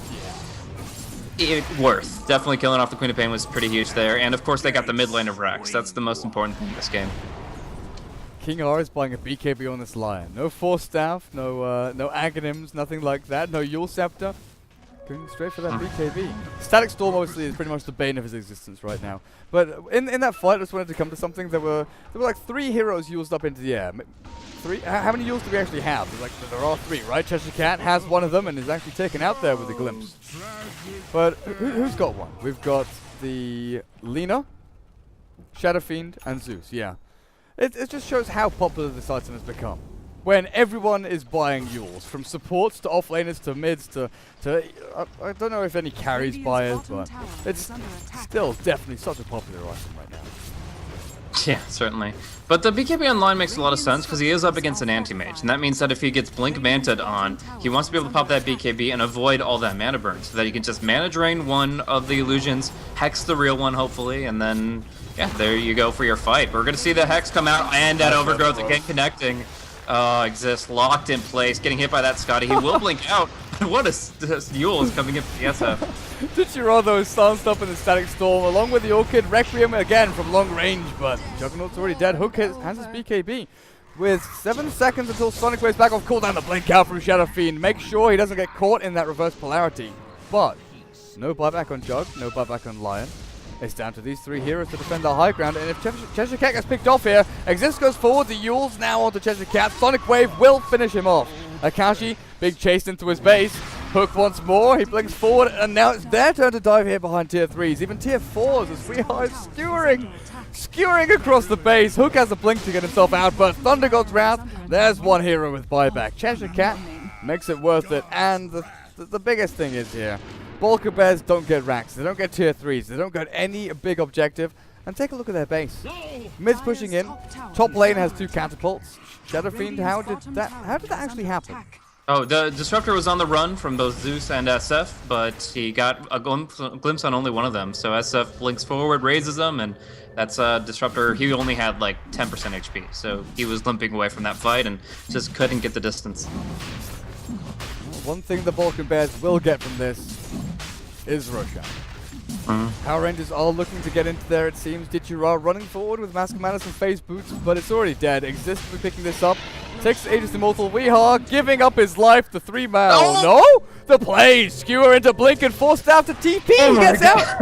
worth. Definitely killing off the Queen of Pain was pretty huge there, and of course they got the mid lane of Rax. That's the most important thing in this game. King R is buying a BKB on this Lion. No Force Staff, no Aghanims, nothing like that. No Yule Scepter. Going straight for that BKB. Static Storm obviously is pretty much the bane of his existence right now. But in that fight, I just wanted to come to something. There were like 3 heroes used up into the air. 3? How many Yules do we actually have? There are 3, right? Cheshire Cat has one of them and is actually taken out there with a glimpse. But who's got one? We've got the Lina, Shadow Fiend, and Zeus. Yeah. It just shows how popular this item has become. When everyone is buying Yules, from supports to offlaners to mids to I don't know if any carries buy it, but it's still definitely such a popular item right now. Yeah, certainly. But the BKB online makes a lot of sense because he is up against an anti-mage, and that means that if he gets Blink Manta'd on, he wants to be able to pop that BKB and avoid all that mana burn, so that he can just mana drain one of the illusions, hex the real one hopefully, and then yeah, there you go for your fight. We're going to see the Hex come out and that Overgrowth again connecting. Exist locked in place, getting hit by that Scotty. He will blink out. What a Yule is coming in for the SF. Dichira though is silenced up in the Static Storm, along with the Orchid. Requiem again from long range, but Juggernaut's already dead. Hook has his BKB. With 7 seconds until Sonic Wave's back off cooldown, the blink out from Shadow Fiend. Make sure he doesn't get caught in that reverse polarity. But no buyback on Jug, no buyback on Lion. It's down to these 3 heroes to defend the high ground, and if Cheshire Cat gets picked off here, Exist goes forward, the Yule's now onto Cheshire Cat. Sonic Wave will finish him off. Akashi, big chase into his base. Hook once more, he blinks forward, and now it's their turn to dive here behind tier 3s, even tier 4s as Freehive skewering across the base. Hook has a blink to get himself out, but Thunder God's Wrath, there's one hero with buyback. Cheshire Cat makes it worth it, and the biggest thing is here, Bulker Bears don't get racks, they don't get tier 3s, they don't get any big objective. And take a look at their base. Mid's pushing in, top lane has 2 catapults. Shadow Fiend, how did that actually happen? Oh, the Disruptor was on the run from both Zeus and SF, but he got a glimpse on only one of them. So SF blinks forward, raises them, and That's Disruptor. He only had like 10% HP, so he was limping away from that fight and just couldn't get the distance. One thing the Balkan Bears will get from this is Roshan. Power Rangers are looking to get into there, it seems. D2CL running forward with Mask of Madness and Phase Boots, but it's already dead. Exist will be picking this up. Takes Aegis Immortal. Weehaw giving up his life. The 3-man. Oh no! The play! Skewer into Blink and forced out to TP. He gets out!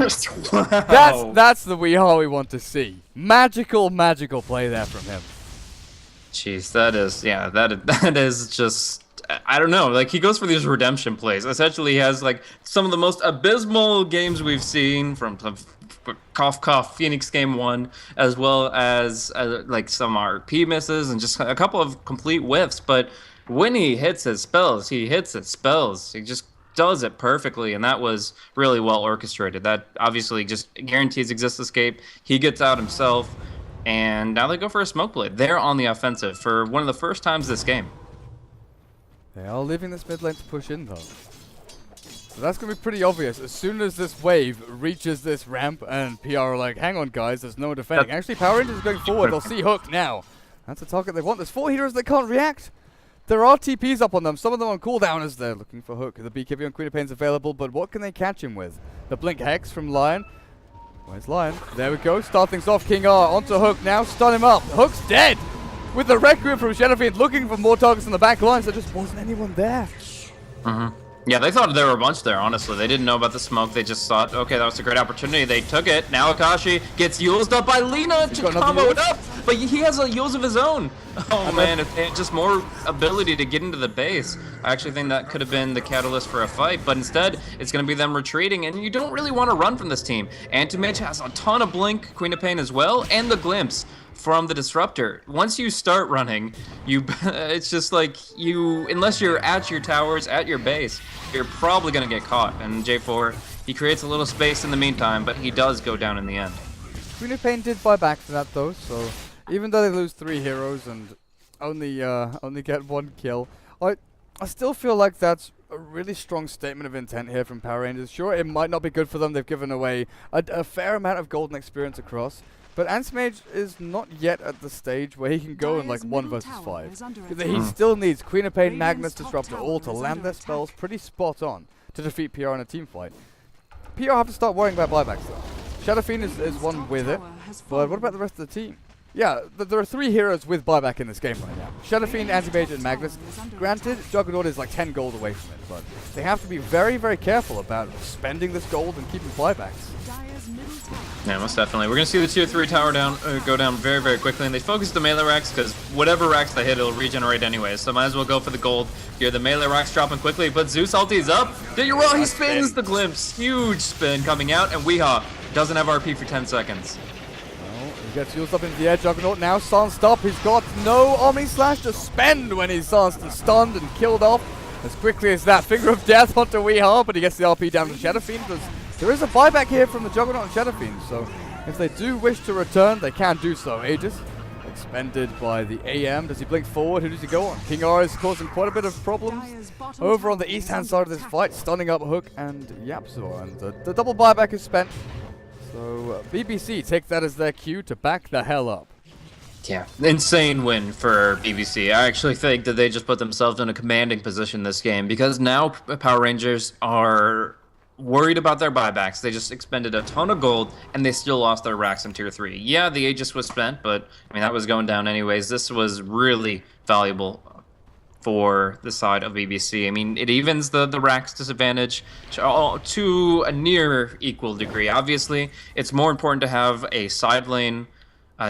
Wow. That's the Weehaw we want to see. Magical play there from him. Jeez, that is just... I don't know, like he goes for these redemption plays. Essentially, he has like some of the most abysmal games we've seen from cough cough Phoenix game 1, as well as like some RP misses and just a couple of complete whiffs. But when he hits his spells, he just does it perfectly, and that was really well orchestrated. That obviously just guarantees Exist escape. He gets out himself, and now they go for a smoke blade. They're on the offensive for one of the first times this game. They are leaving this mid lane to push in, though. So that's going to be pretty obvious. As soon as this wave reaches this ramp and PR are like, hang on, guys, there's no one defending. Actually, Power Rangers is going forward. They'll see Hook now. That's a target they want. There's 4 heroes that can't react. There are TPs up on them. Some of them on cooldown as they're looking for Hook. The BKB on Queen of Pain's available, but what can they catch him with? The Blink Hex from Lion. Where's Lion? There we go. Start things off. King R onto Hook now. Stun him up. Hook's dead. With the Requiem from Shadowfiend looking for more targets in the back lines, there just wasn't anyone there. Yeah, they thought there were a bunch there, honestly. They didn't know about the smoke. They just thought, okay, that was a great opportunity. They took it. Now Akashi gets used up by Lina to combo it up. But he has a use of his own. Oh, man, just more ability to get into the base. I actually think that could have been the catalyst for a fight. But instead, it's going to be them retreating. And you don't really want to run from this team. Anti-Mage has a ton of Blink, Queen of Pain as well, and the Glimpse from the Disruptor. Once you start running, it's just like unless you're at your towers, at your base, you're probably going to get caught. And J4, he creates a little space in the meantime, but he does go down in the end. Queen of Pain did buy back for that, though, so even though they lose 3 heroes and only get 1 kill, I still feel like that's a really strong statement of intent here from Power Rangers. Sure, it might not be good for them. They've given away a fair amount of golden experience across. But Anti-Mage is not yet at the stage where he can go in like 1 versus 5. He still needs Queen of Pain, Magnus, Disruptor all to land their spells pretty spot on to defeat PR in a team fight. PR have to start worrying about buybacks though. Shadowfiend is one with it, but what about the rest of the team? Yeah, there are 3 heroes with buyback in this game right now. Shadowfiend, Anti-Mage, and Magnus. Granted, Juggernaut is like 10 gold away from it, but they have to be very, very careful about spending this gold and keeping buybacks. Yeah, most definitely. We're going to see the 2-3 tower go down very, very quickly, and they focus the melee racks because whatever racks they hit, it'll regenerate anyway, so might as well go for the gold. Here, the melee racks dropping quickly, but Zeus ulti is up. D2CL, he spins the Glimpse. Huge spin coming out, and Weehaw doesn't have RP for 10 seconds. He gets used up into the air. Juggernaut now silenced stop. He's got no Omni Slash to spend when he's silenced and stunned and killed off as quickly as that. Finger of Death onto Weehaw, but he gets the RP down to Shadowfiend. There is a buyback here from the Juggernaut and Shadowfiend, so if they do wish to return, they can do so. Aegis expended by the AM. Does he blink forward? Who does he go on? King R is causing quite a bit of problems over on the east-hand side of this fight, stunning up Hook and Yapzor, and the double buyback is spent. So BBC take that as their cue to back the hell up. Yeah, insane win for BBC. I actually think that they just put themselves in a commanding position this game because now Power Rangers are worried about their buybacks. They just expended a ton of gold and they still lost their racks in tier 3. Yeah, the Aegis was spent, but I mean that was going down anyways. This was really valuable for the side of BBC. I mean, it evens the racks disadvantage to a near equal degree. Obviously, it's more important to have a side lane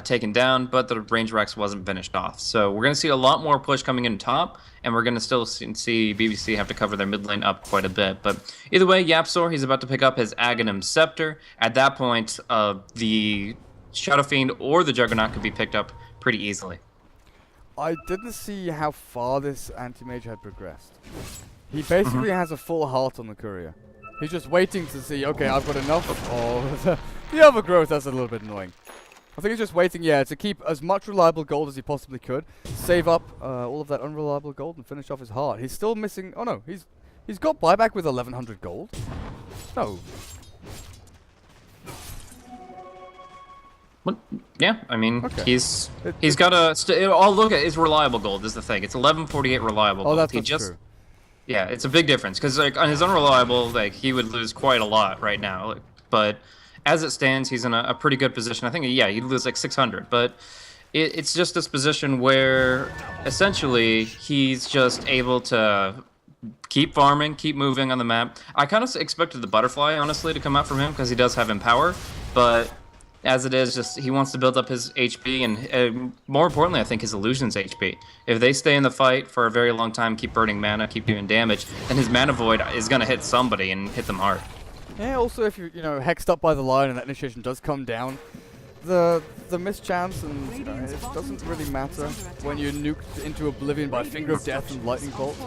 taken down, but the range racks wasn't finished off. So we're going to see a lot more push coming in top, and we're going to still see BBC have to cover their mid lane up quite a bit. But either way, Yapzor, he's about to pick up his Aghanim Scepter. At that point, the Shadowfiend or the Juggernaut could be picked up pretty easily. I didn't see how far this Anti-Mage had progressed. He basically has a full heart on the courier. He's just waiting to see, okay, I've got enough, or the other growth, that's a little bit annoying. I think he's just waiting, yeah, to keep as much reliable gold as he possibly could, save up all of that unreliable gold and finish off his heart. He's still missing, oh no, he's got buyback with 1100 gold. No. What? Yeah, I mean, Okay. he's got a. I'll look at his reliable gold is the thing. It's 1148 reliable. Oh, gold. that's true. Yeah, it's a big difference because like on his unreliable, like he would lose quite a lot right now. Like, but as it stands, he's in a pretty good position. I think yeah, he'd lose like 600, but it's just this position where essentially he's just able to keep farming, keep moving on the map. I kind of expected the butterfly honestly to come out from him because he does have empower, but as it is, just he wants to build up his HP and more importantly, I think his illusions HP. If they stay in the fight for a very long time, keep burning mana, keep doing damage, then his mana void is gonna hit somebody and hit them hard. Yeah. Also, if you're hexed up by the line and that initiation does come down, the mischance and it doesn't really matter when you're nuked into oblivion by Finger of Death and Lightning Bolt.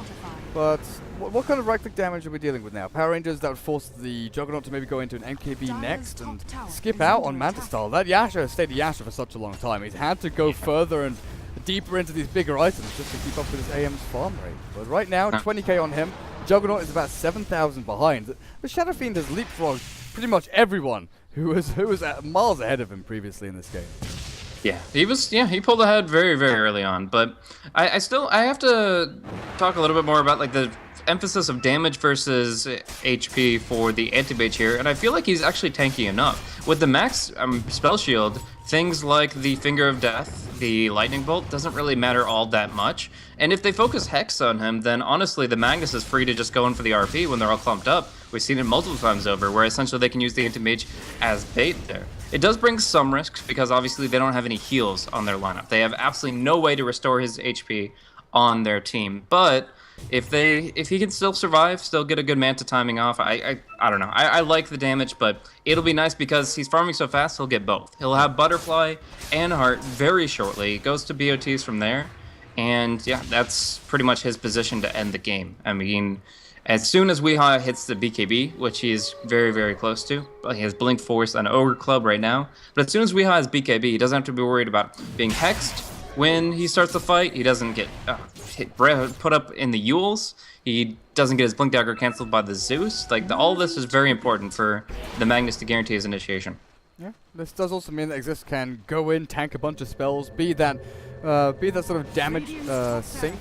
But what kind of right-click damage are we dealing with now? Power Rangers that would force the Juggernaut to maybe go into an MKB next and skip out on Manta Style. That Yasha has stayed Yasha for such a long time. He's had to go further and deeper into these bigger items just to keep up with his AM's farm rate. But right now, 20k on him. Juggernaut is about 7,000 behind. The Shadow Fiend has leapfrogged pretty much everyone who was miles ahead of him previously in this game. Yeah, he pulled ahead very, very early on, but I have to talk a little bit more about like the emphasis of damage versus HP for the anti-mage here, and I feel like he's actually tanky enough. With the max spell shield, things like the Finger of Death, the Lightning Bolt, doesn't really matter all that much, and if they focus Hex on him, then honestly the Magnus is free to just go in for the RP when they're all clumped up. We've seen it multiple times over, where essentially they can use the anti-mage as bait there. It does bring some risks, because obviously they don't have any heals on their lineup. They have absolutely no way to restore his HP on their team, but if he can still survive, still get a good Manta timing off, I don't know. I like the damage, but it'll be nice because he's farming so fast, he'll get both. He'll have Butterfly and Heart very shortly. Goes to BOTs from there, and yeah, that's pretty much his position to end the game. I mean, as soon as Weehaw hits the BKB, which he is very, very close to, he has Blink Force and Ogre Club right now, but as soon as Weehaw has BKB, he doesn't have to be worried about being hexed when he starts the fight. He doesn't get put up in the Yules. He doesn't get his Blink Dagger canceled by the Zeus. Like, all this is very important for the Magnus to guarantee his initiation. Yeah, this does also mean that Exist can go in, tank a bunch of spells, be that sort of damage sink,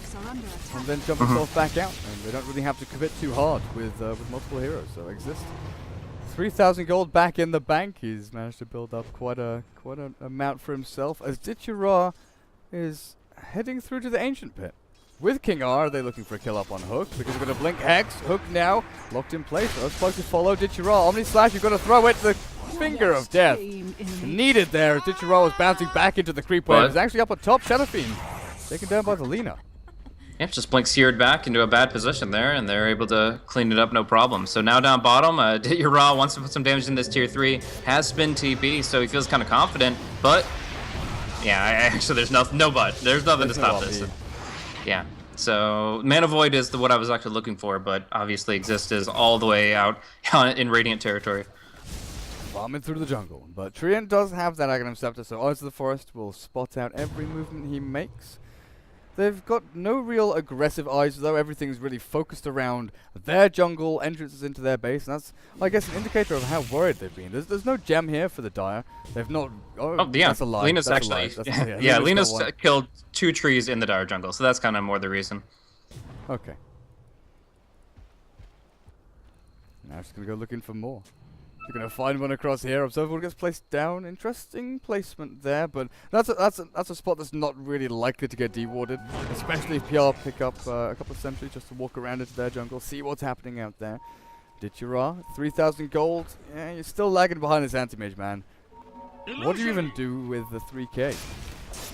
and then jump himself back out. And they don't really have to commit too hard with multiple heroes. So Exist, 3,000 gold back in the bank. He's managed to build up quite a amount for himself. As Ditchura is heading through to the Ancient Pit. With King R, they're looking for a kill up on Hook, because we're going to blink Hex. Hook now, locked in place. Let's to follow Ditchura. Omni Slash, you've got to throw it to the Finger of Death. Needed there. Ditchura was bouncing back into the creep wave. He's actually up on top. Shadow Fiend taken down by the Lina. Yep, just Blink seared back into a bad position there, and they're able to clean it up no problem. So now down bottom, Ditchura wants to put some damage in this tier 3, has spin TP, so he feels kind of confident, but yeah, actually there's nothing to stop this. Yeah, so Mana Void is what I was actually looking for, but obviously Exist is all the way out in Radiant territory. Bombing through the jungle, but Treant does have that Aghanim Scepter, so Eyes of the Forest will spot out every movement he makes. They've got no real aggressive eyes, though. Everything's really focused around their jungle, entrances into their base, and that's, I guess, an indicator of how worried they've been. There's no gem here for the Dire. They've not... Oh yeah, that's a lie. Lina's actually... Yeah, Lina's killed 2 trees in the Dire jungle, so that's kind of more the reason. Okay. Now she's going to go looking for more. You're going to find one across here. Observable gets placed down. Interesting placement there, but that's a spot that's not really likely to get dewarded, especially if PR pick up a couple of sentries just to walk around into their jungle, see what's happening out there. Ditchura, 3,000 gold. Yeah, you're still lagging behind this anti-mage, man. What do you even do with the 3k? Do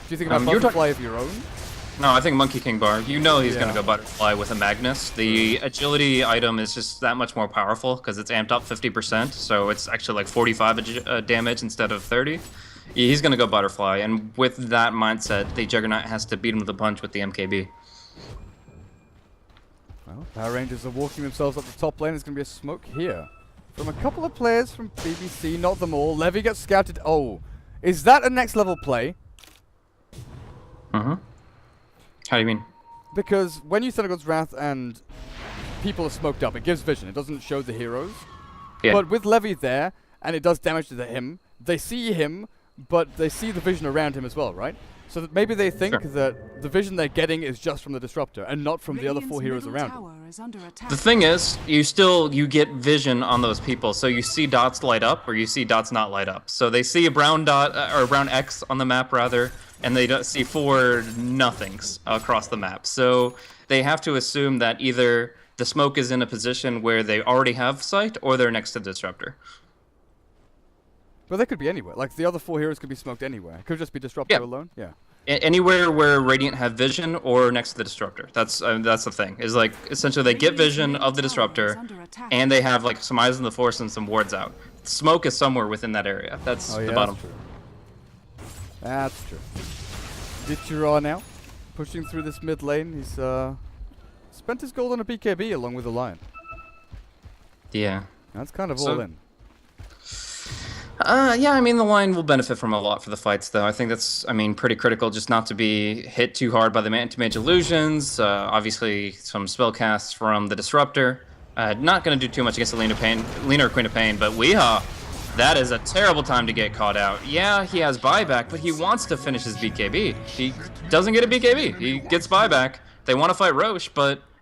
you think about Butterfly of your own? No, I think Monkey King Bar. You know he's going to go Butterfly with a Magnus. The agility item is just that much more powerful because it's amped up 50%, so it's actually like 45 damage instead of 30. He's going to go Butterfly, and with that mindset, the Juggernaut has to beat him with a punch with the MKB. Well, Power Rangers are walking themselves up the top lane. There's going to be a smoke here from a couple of players from BBC, not them all. Levy gets scouted. Oh, is that a next level play? How do you mean? Because when you Thundergod's Wrath and people are smoked up, it gives vision. It doesn't show the heroes. Yeah. But with Levy there, and it does damage to him, they see him, but they see the vision around him as well, right? So that maybe they think that the vision they're getting is just from the Disruptor and not from the other 4 heroes around him. The thing is, you get vision on those people, so you see dots light up or you see dots not light up. So they see a brown dot or a brown X on the map rather, and they don't see 4 nothings across the map. So they have to assume that either the smoke is in a position where they already have sight or they're next to the Disruptor. But they could be anywhere. Like, the other 4 heroes could be smoked anywhere. It could just be Disruptor alone. Yeah. Anywhere where Radiant have vision or next to the Disruptor. That's the thing. Is like, essentially they get vision of the Disruptor, and they have, like, some eyes on the Force and some wards out. Smoke is somewhere within that area. That's the bottom. That's true. D2CL now, pushing through this mid lane. He's spent his gold on a BKB along with the Lion. Yeah. That's kind of all in. Yeah, I mean, the line will benefit from a lot for the fights, though. I think that's, pretty critical just not to be hit too hard by the anti-mage illusions. Obviously, some spell casts from the Disruptor. Not going to do too much against the Lina or Queen of Pain, but Weehaw, that is a terrible time to get caught out. Yeah, he has buyback, but he wants to finish his BKB. He doesn't get a BKB. He gets buyback. They want to fight Roche,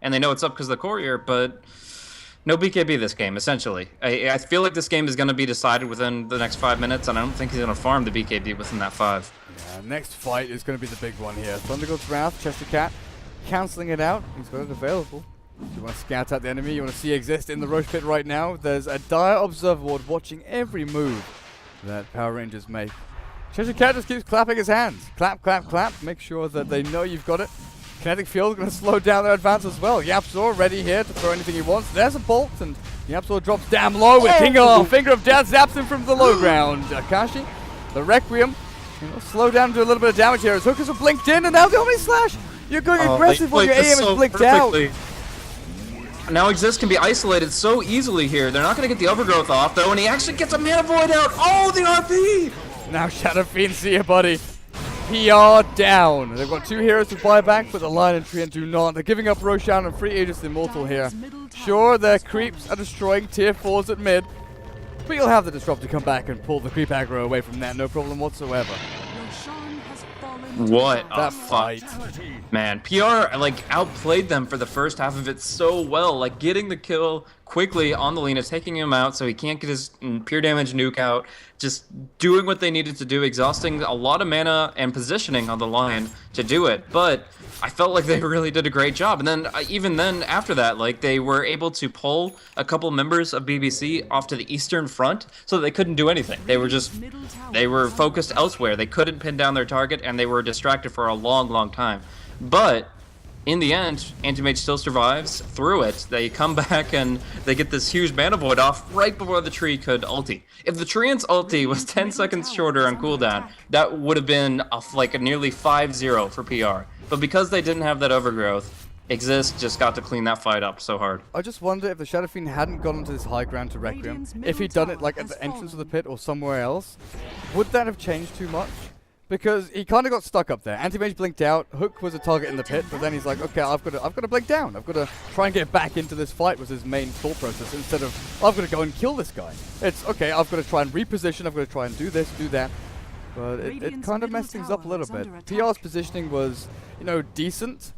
and they know it's up because of the courier, but no BKB this game, essentially. I feel like this game is going to be decided within the next 5 minutes, and I don't think he's going to farm the BKB within that 5. Yeah, next fight is going to be the big one here. Thundergod's Wrath, Chester Cat, cancelling it out. He's got it available. You want to scout out the enemy, you want to see exist in the Roche pit right now. There's a dire observer ward watching every move that Power Rangers make. Chester Cat just keeps clapping his hands. Clap, clap, clap. Make sure that they know you've got it. Kinetic Field going to slow down their advance as well. Yapzor ready here to throw anything he wants. There's a bolt, and Yapzor drops damn low with Finger of Death, zaps him from the low ground. Akashi, the Requiem, slow down to a little bit of damage here as Hookers are blinked in, and now the Omni Slash. You're going aggressive when your AM is blinked out. Now Exist can be isolated so easily here. They're not going to get the Overgrowth off, though, and he actually gets a Mana Void out. Oh, the RP! Now Shadow Fiend, see ya, buddy. PR down. They've got 2 heroes to buy back, but the Lion and Treant do not. They're giving up Roshan and Free Aegis Immortal here. Sure, their creeps are destroying tier 4s at mid, but you'll have the Disruptor come back and pull the creep aggro away from that, no problem whatsoever. What a fight. Man, PR, outplayed them for the first half of it so well. Getting the kill quickly on the Lina, taking him out so he can't get his pure damage nuke out. Just doing what they needed to do, exhausting a lot of mana and positioning on the Lion to do it. But I felt like they really did a great job. And then, even then, after that, they were able to pull a couple members of BBC off to the eastern front so that they couldn't do anything. They were focused elsewhere. They couldn't pin down their target, and they were distracted for a long, long time. But in the end, Anti-Mage still survives through it. They come back and they get this huge Mana Void off right before the tree could ulti. If the Treant's ulti was 10 seconds shorter on cooldown, that would have been a nearly 5-0 for PR. But because they didn't have that overgrowth, Exist just got to clean that fight up so hard. I just wonder if the Shadow Fiend hadn't gone onto this high ground to Requiem, if he'd done it at the entrance of the pit or somewhere else, would that have changed too much? Because he kind of got stuck up there. Anti-Mage blinked out. Hook was a target in the pit, but then he's like, okay, I've got to blink down. I've got to try and get back into this fight was his main thought process instead of, I've got to go and kill this guy. It's, okay, I've got to try and reposition. I've got to try and do this, do that. But it kind of messed things up a little bit. PR's positioning was, decent,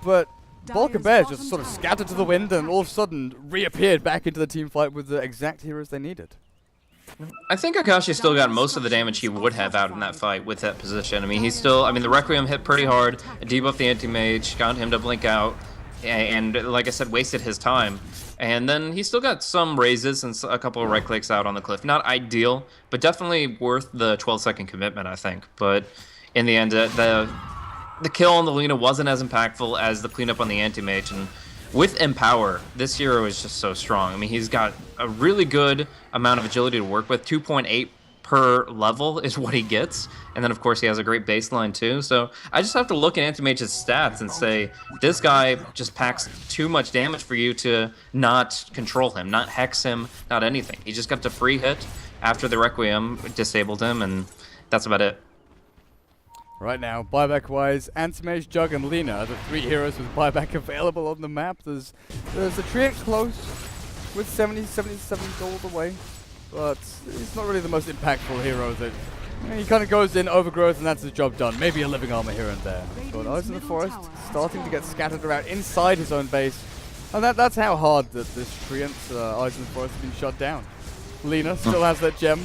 but Bulk and Bears just sort of scattered to the wind and all of a sudden reappeared back into the team fight with the exact heroes they needed. I think Akashi still got most of the damage he would have out in that fight with that position. He's still, the Requiem hit pretty hard, debuffed the Anti-Mage, got him to blink out, and like I said, wasted his time. And then he still got some raises and a couple of right clicks out on the cliff. Not ideal, but definitely worth the 12-second commitment, I think. But in the end, the kill on the Lina wasn't as impactful as the cleanup on the Anti-Mage. And with Empower, this hero is just so strong. He's got a really good amount of agility to work with. 2.8 per level is what he gets. And then, of course, he has a great baseline, too. So I just have to look at Anti-Mage's stats and say, this guy just packs too much damage for you to not control him, not hex him, not anything. He just got the free hit after the Requiem disabled him, and that's about it. Right now, buyback-wise, Anti-Mage, Jug, and Lina are the 3 heroes with buyback available on the map. There's a Treant close with 77 gold away, but he's not really the most impactful hero that He kind of goes in overgrowth and that's his job done. Maybe a living armor here and there. But Eyes in the Forest starting to get scattered around inside his own base. And that's how hard that this Treant Eyes in the Forest has been shut down. Lina still has that gem.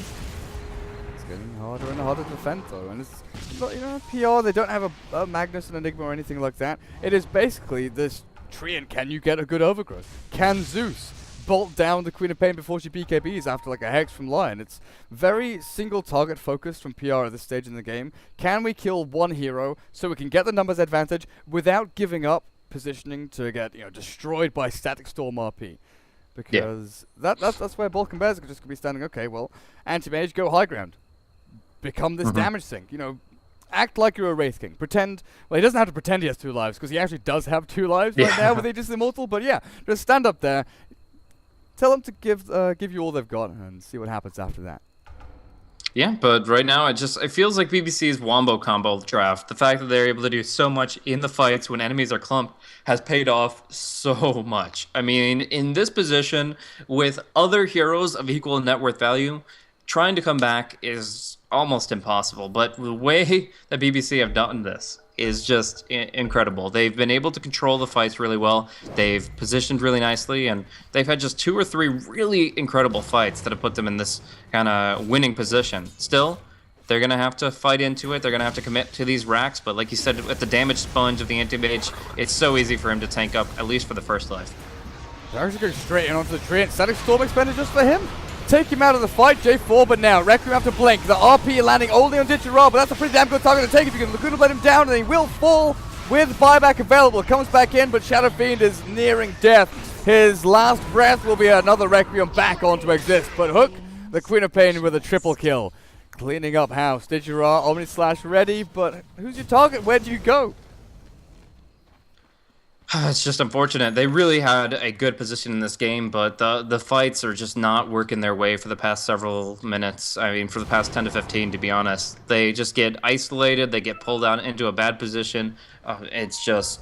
It's getting harder and harder to defend though. And it's not, PR, they don't have a Magnus and Enigma or anything like that. It is basically this Treant, can you get a good overgrowth? Can Zeus bolt down the Queen of Pain before she BKBs after like a Hex from Lion? It's very single target focused from PR at this stage in the game. Can we kill one hero so we can get the numbers advantage without giving up positioning to get destroyed by Static Storm RP? Because that's where Balkan Bears are just gonna be standing. Okay, well, anti-mage, go high ground, become this damage sink. Act like you're a Wraith King. Pretend. Well, he doesn't have to pretend he has 2 lives because he actually does have 2 lives right now with Aegis Immortal. But yeah, just stand up there. Tell them to give you all they've got and see what happens after that. Yeah, but right now it feels like BBC's Wombo combo draft. The fact that they're able to do so much in the fights when enemies are clumped has paid off so much. I mean, in this position with other heroes of equal net worth value, trying to come back is almost impossible. But the way that BBC have done this is just incredible. They've been able to control the fights really well. They've positioned really nicely, and they've had just 2 or 3 really incredible fights that have put them in this kind of winning position. Still, they're going to have to fight into it. They're going to have to commit to these racks, but like you said, with the damage sponge of the anti-mage, it's so easy for him to tank up, at least for the first life. They're actually going straight in onto the Treant. Static Storm expended just for him. Take him out of the fight, J4, but now Requiem have to blink. The RP landing only on D2CL, but that's a pretty damn good target to take if you can Laguna let him down, and he will fall with buyback available. Comes back in, but Shadow Fiend is nearing death. His last breath will be another Requiem back on to exist, but Hook, the Queen of Pain with a triple kill. Cleaning up house. D2CL, Omni Slash ready, but who's your target? Where do you go? It's just unfortunate. They really had a good position in this game, but the fights are just not working their way for the past several minutes. I mean, for the past 10 to 15, to be honest. They just get isolated. They get pulled out into a bad position. It's just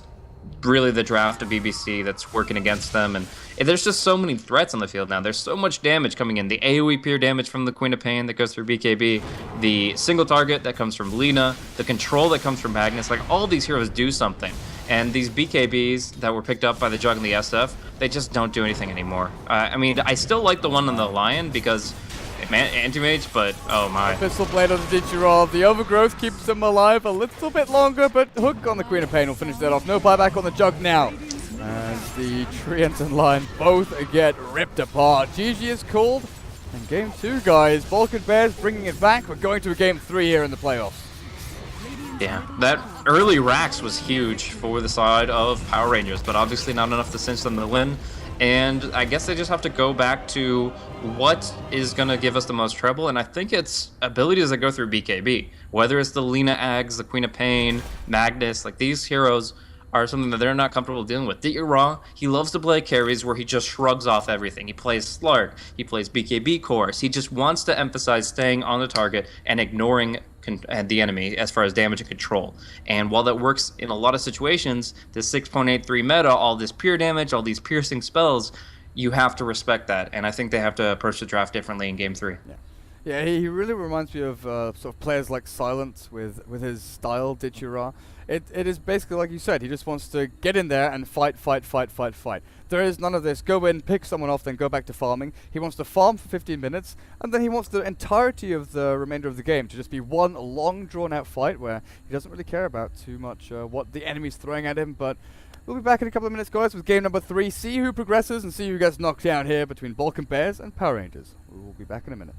really the draft of BBC that's working against them. And there's just so many threats on the field now. There's so much damage coming in. The AoE pure damage from the Queen of Pain that goes through BKB, the single target that comes from Lina, the control that comes from Magnus. Like, all these heroes do something. And these BKBs that were picked up by the Jug and the SF, they just don't do anything anymore. I mean, I still like the one on the Lion because anti-mage, but oh my. Pistol Blade on the D2CL. The overgrowth keeps him alive a little bit longer, but Hook on the Queen of Pain will finish that off. No buyback on the Jug now. As the Treant and Lion both get ripped apart. GG is called. And game 2, guys. Balkan Bears bringing it back. We're going to a game 3 here in the playoffs. Yeah, that early Rax was huge for the side of Power Rangers, but obviously not enough to cinch them the win. And I guess they just have to go back to what is going to give us the most trouble, and I think it's abilities that go through BKB. Whether it's the Lina Ags, the Queen of Pain, Magnus, like these heroes are something that they're not comfortable dealing with. D2CL, he loves to play carries where he just shrugs off everything. He plays Slark, he plays BKB cores. He just wants to emphasize staying on the target and ignoring the enemy as far as damage and control. And while that works in a lot of situations, the 6.83 meta, all this pure damage, all these piercing spells, you have to respect that. And I think they have to approach the draft differently in Game 3. Yeah, he really reminds me of sort of players like Silence with his style, D2CL. It is basically like you said, he just wants to get in there and fight. There is none of this, go in, pick someone off, then go back to farming. He wants to farm for 15 minutes, and then he wants the entirety of the remainder of the game to just be one long, drawn-out fight where he doesn't really care about too much what the enemy's throwing at him. But we'll be back in a couple of minutes, guys, with game number 3. See who progresses and see who gets knocked down here between Balkan Bears and Power Rangers. We will be back in a minute.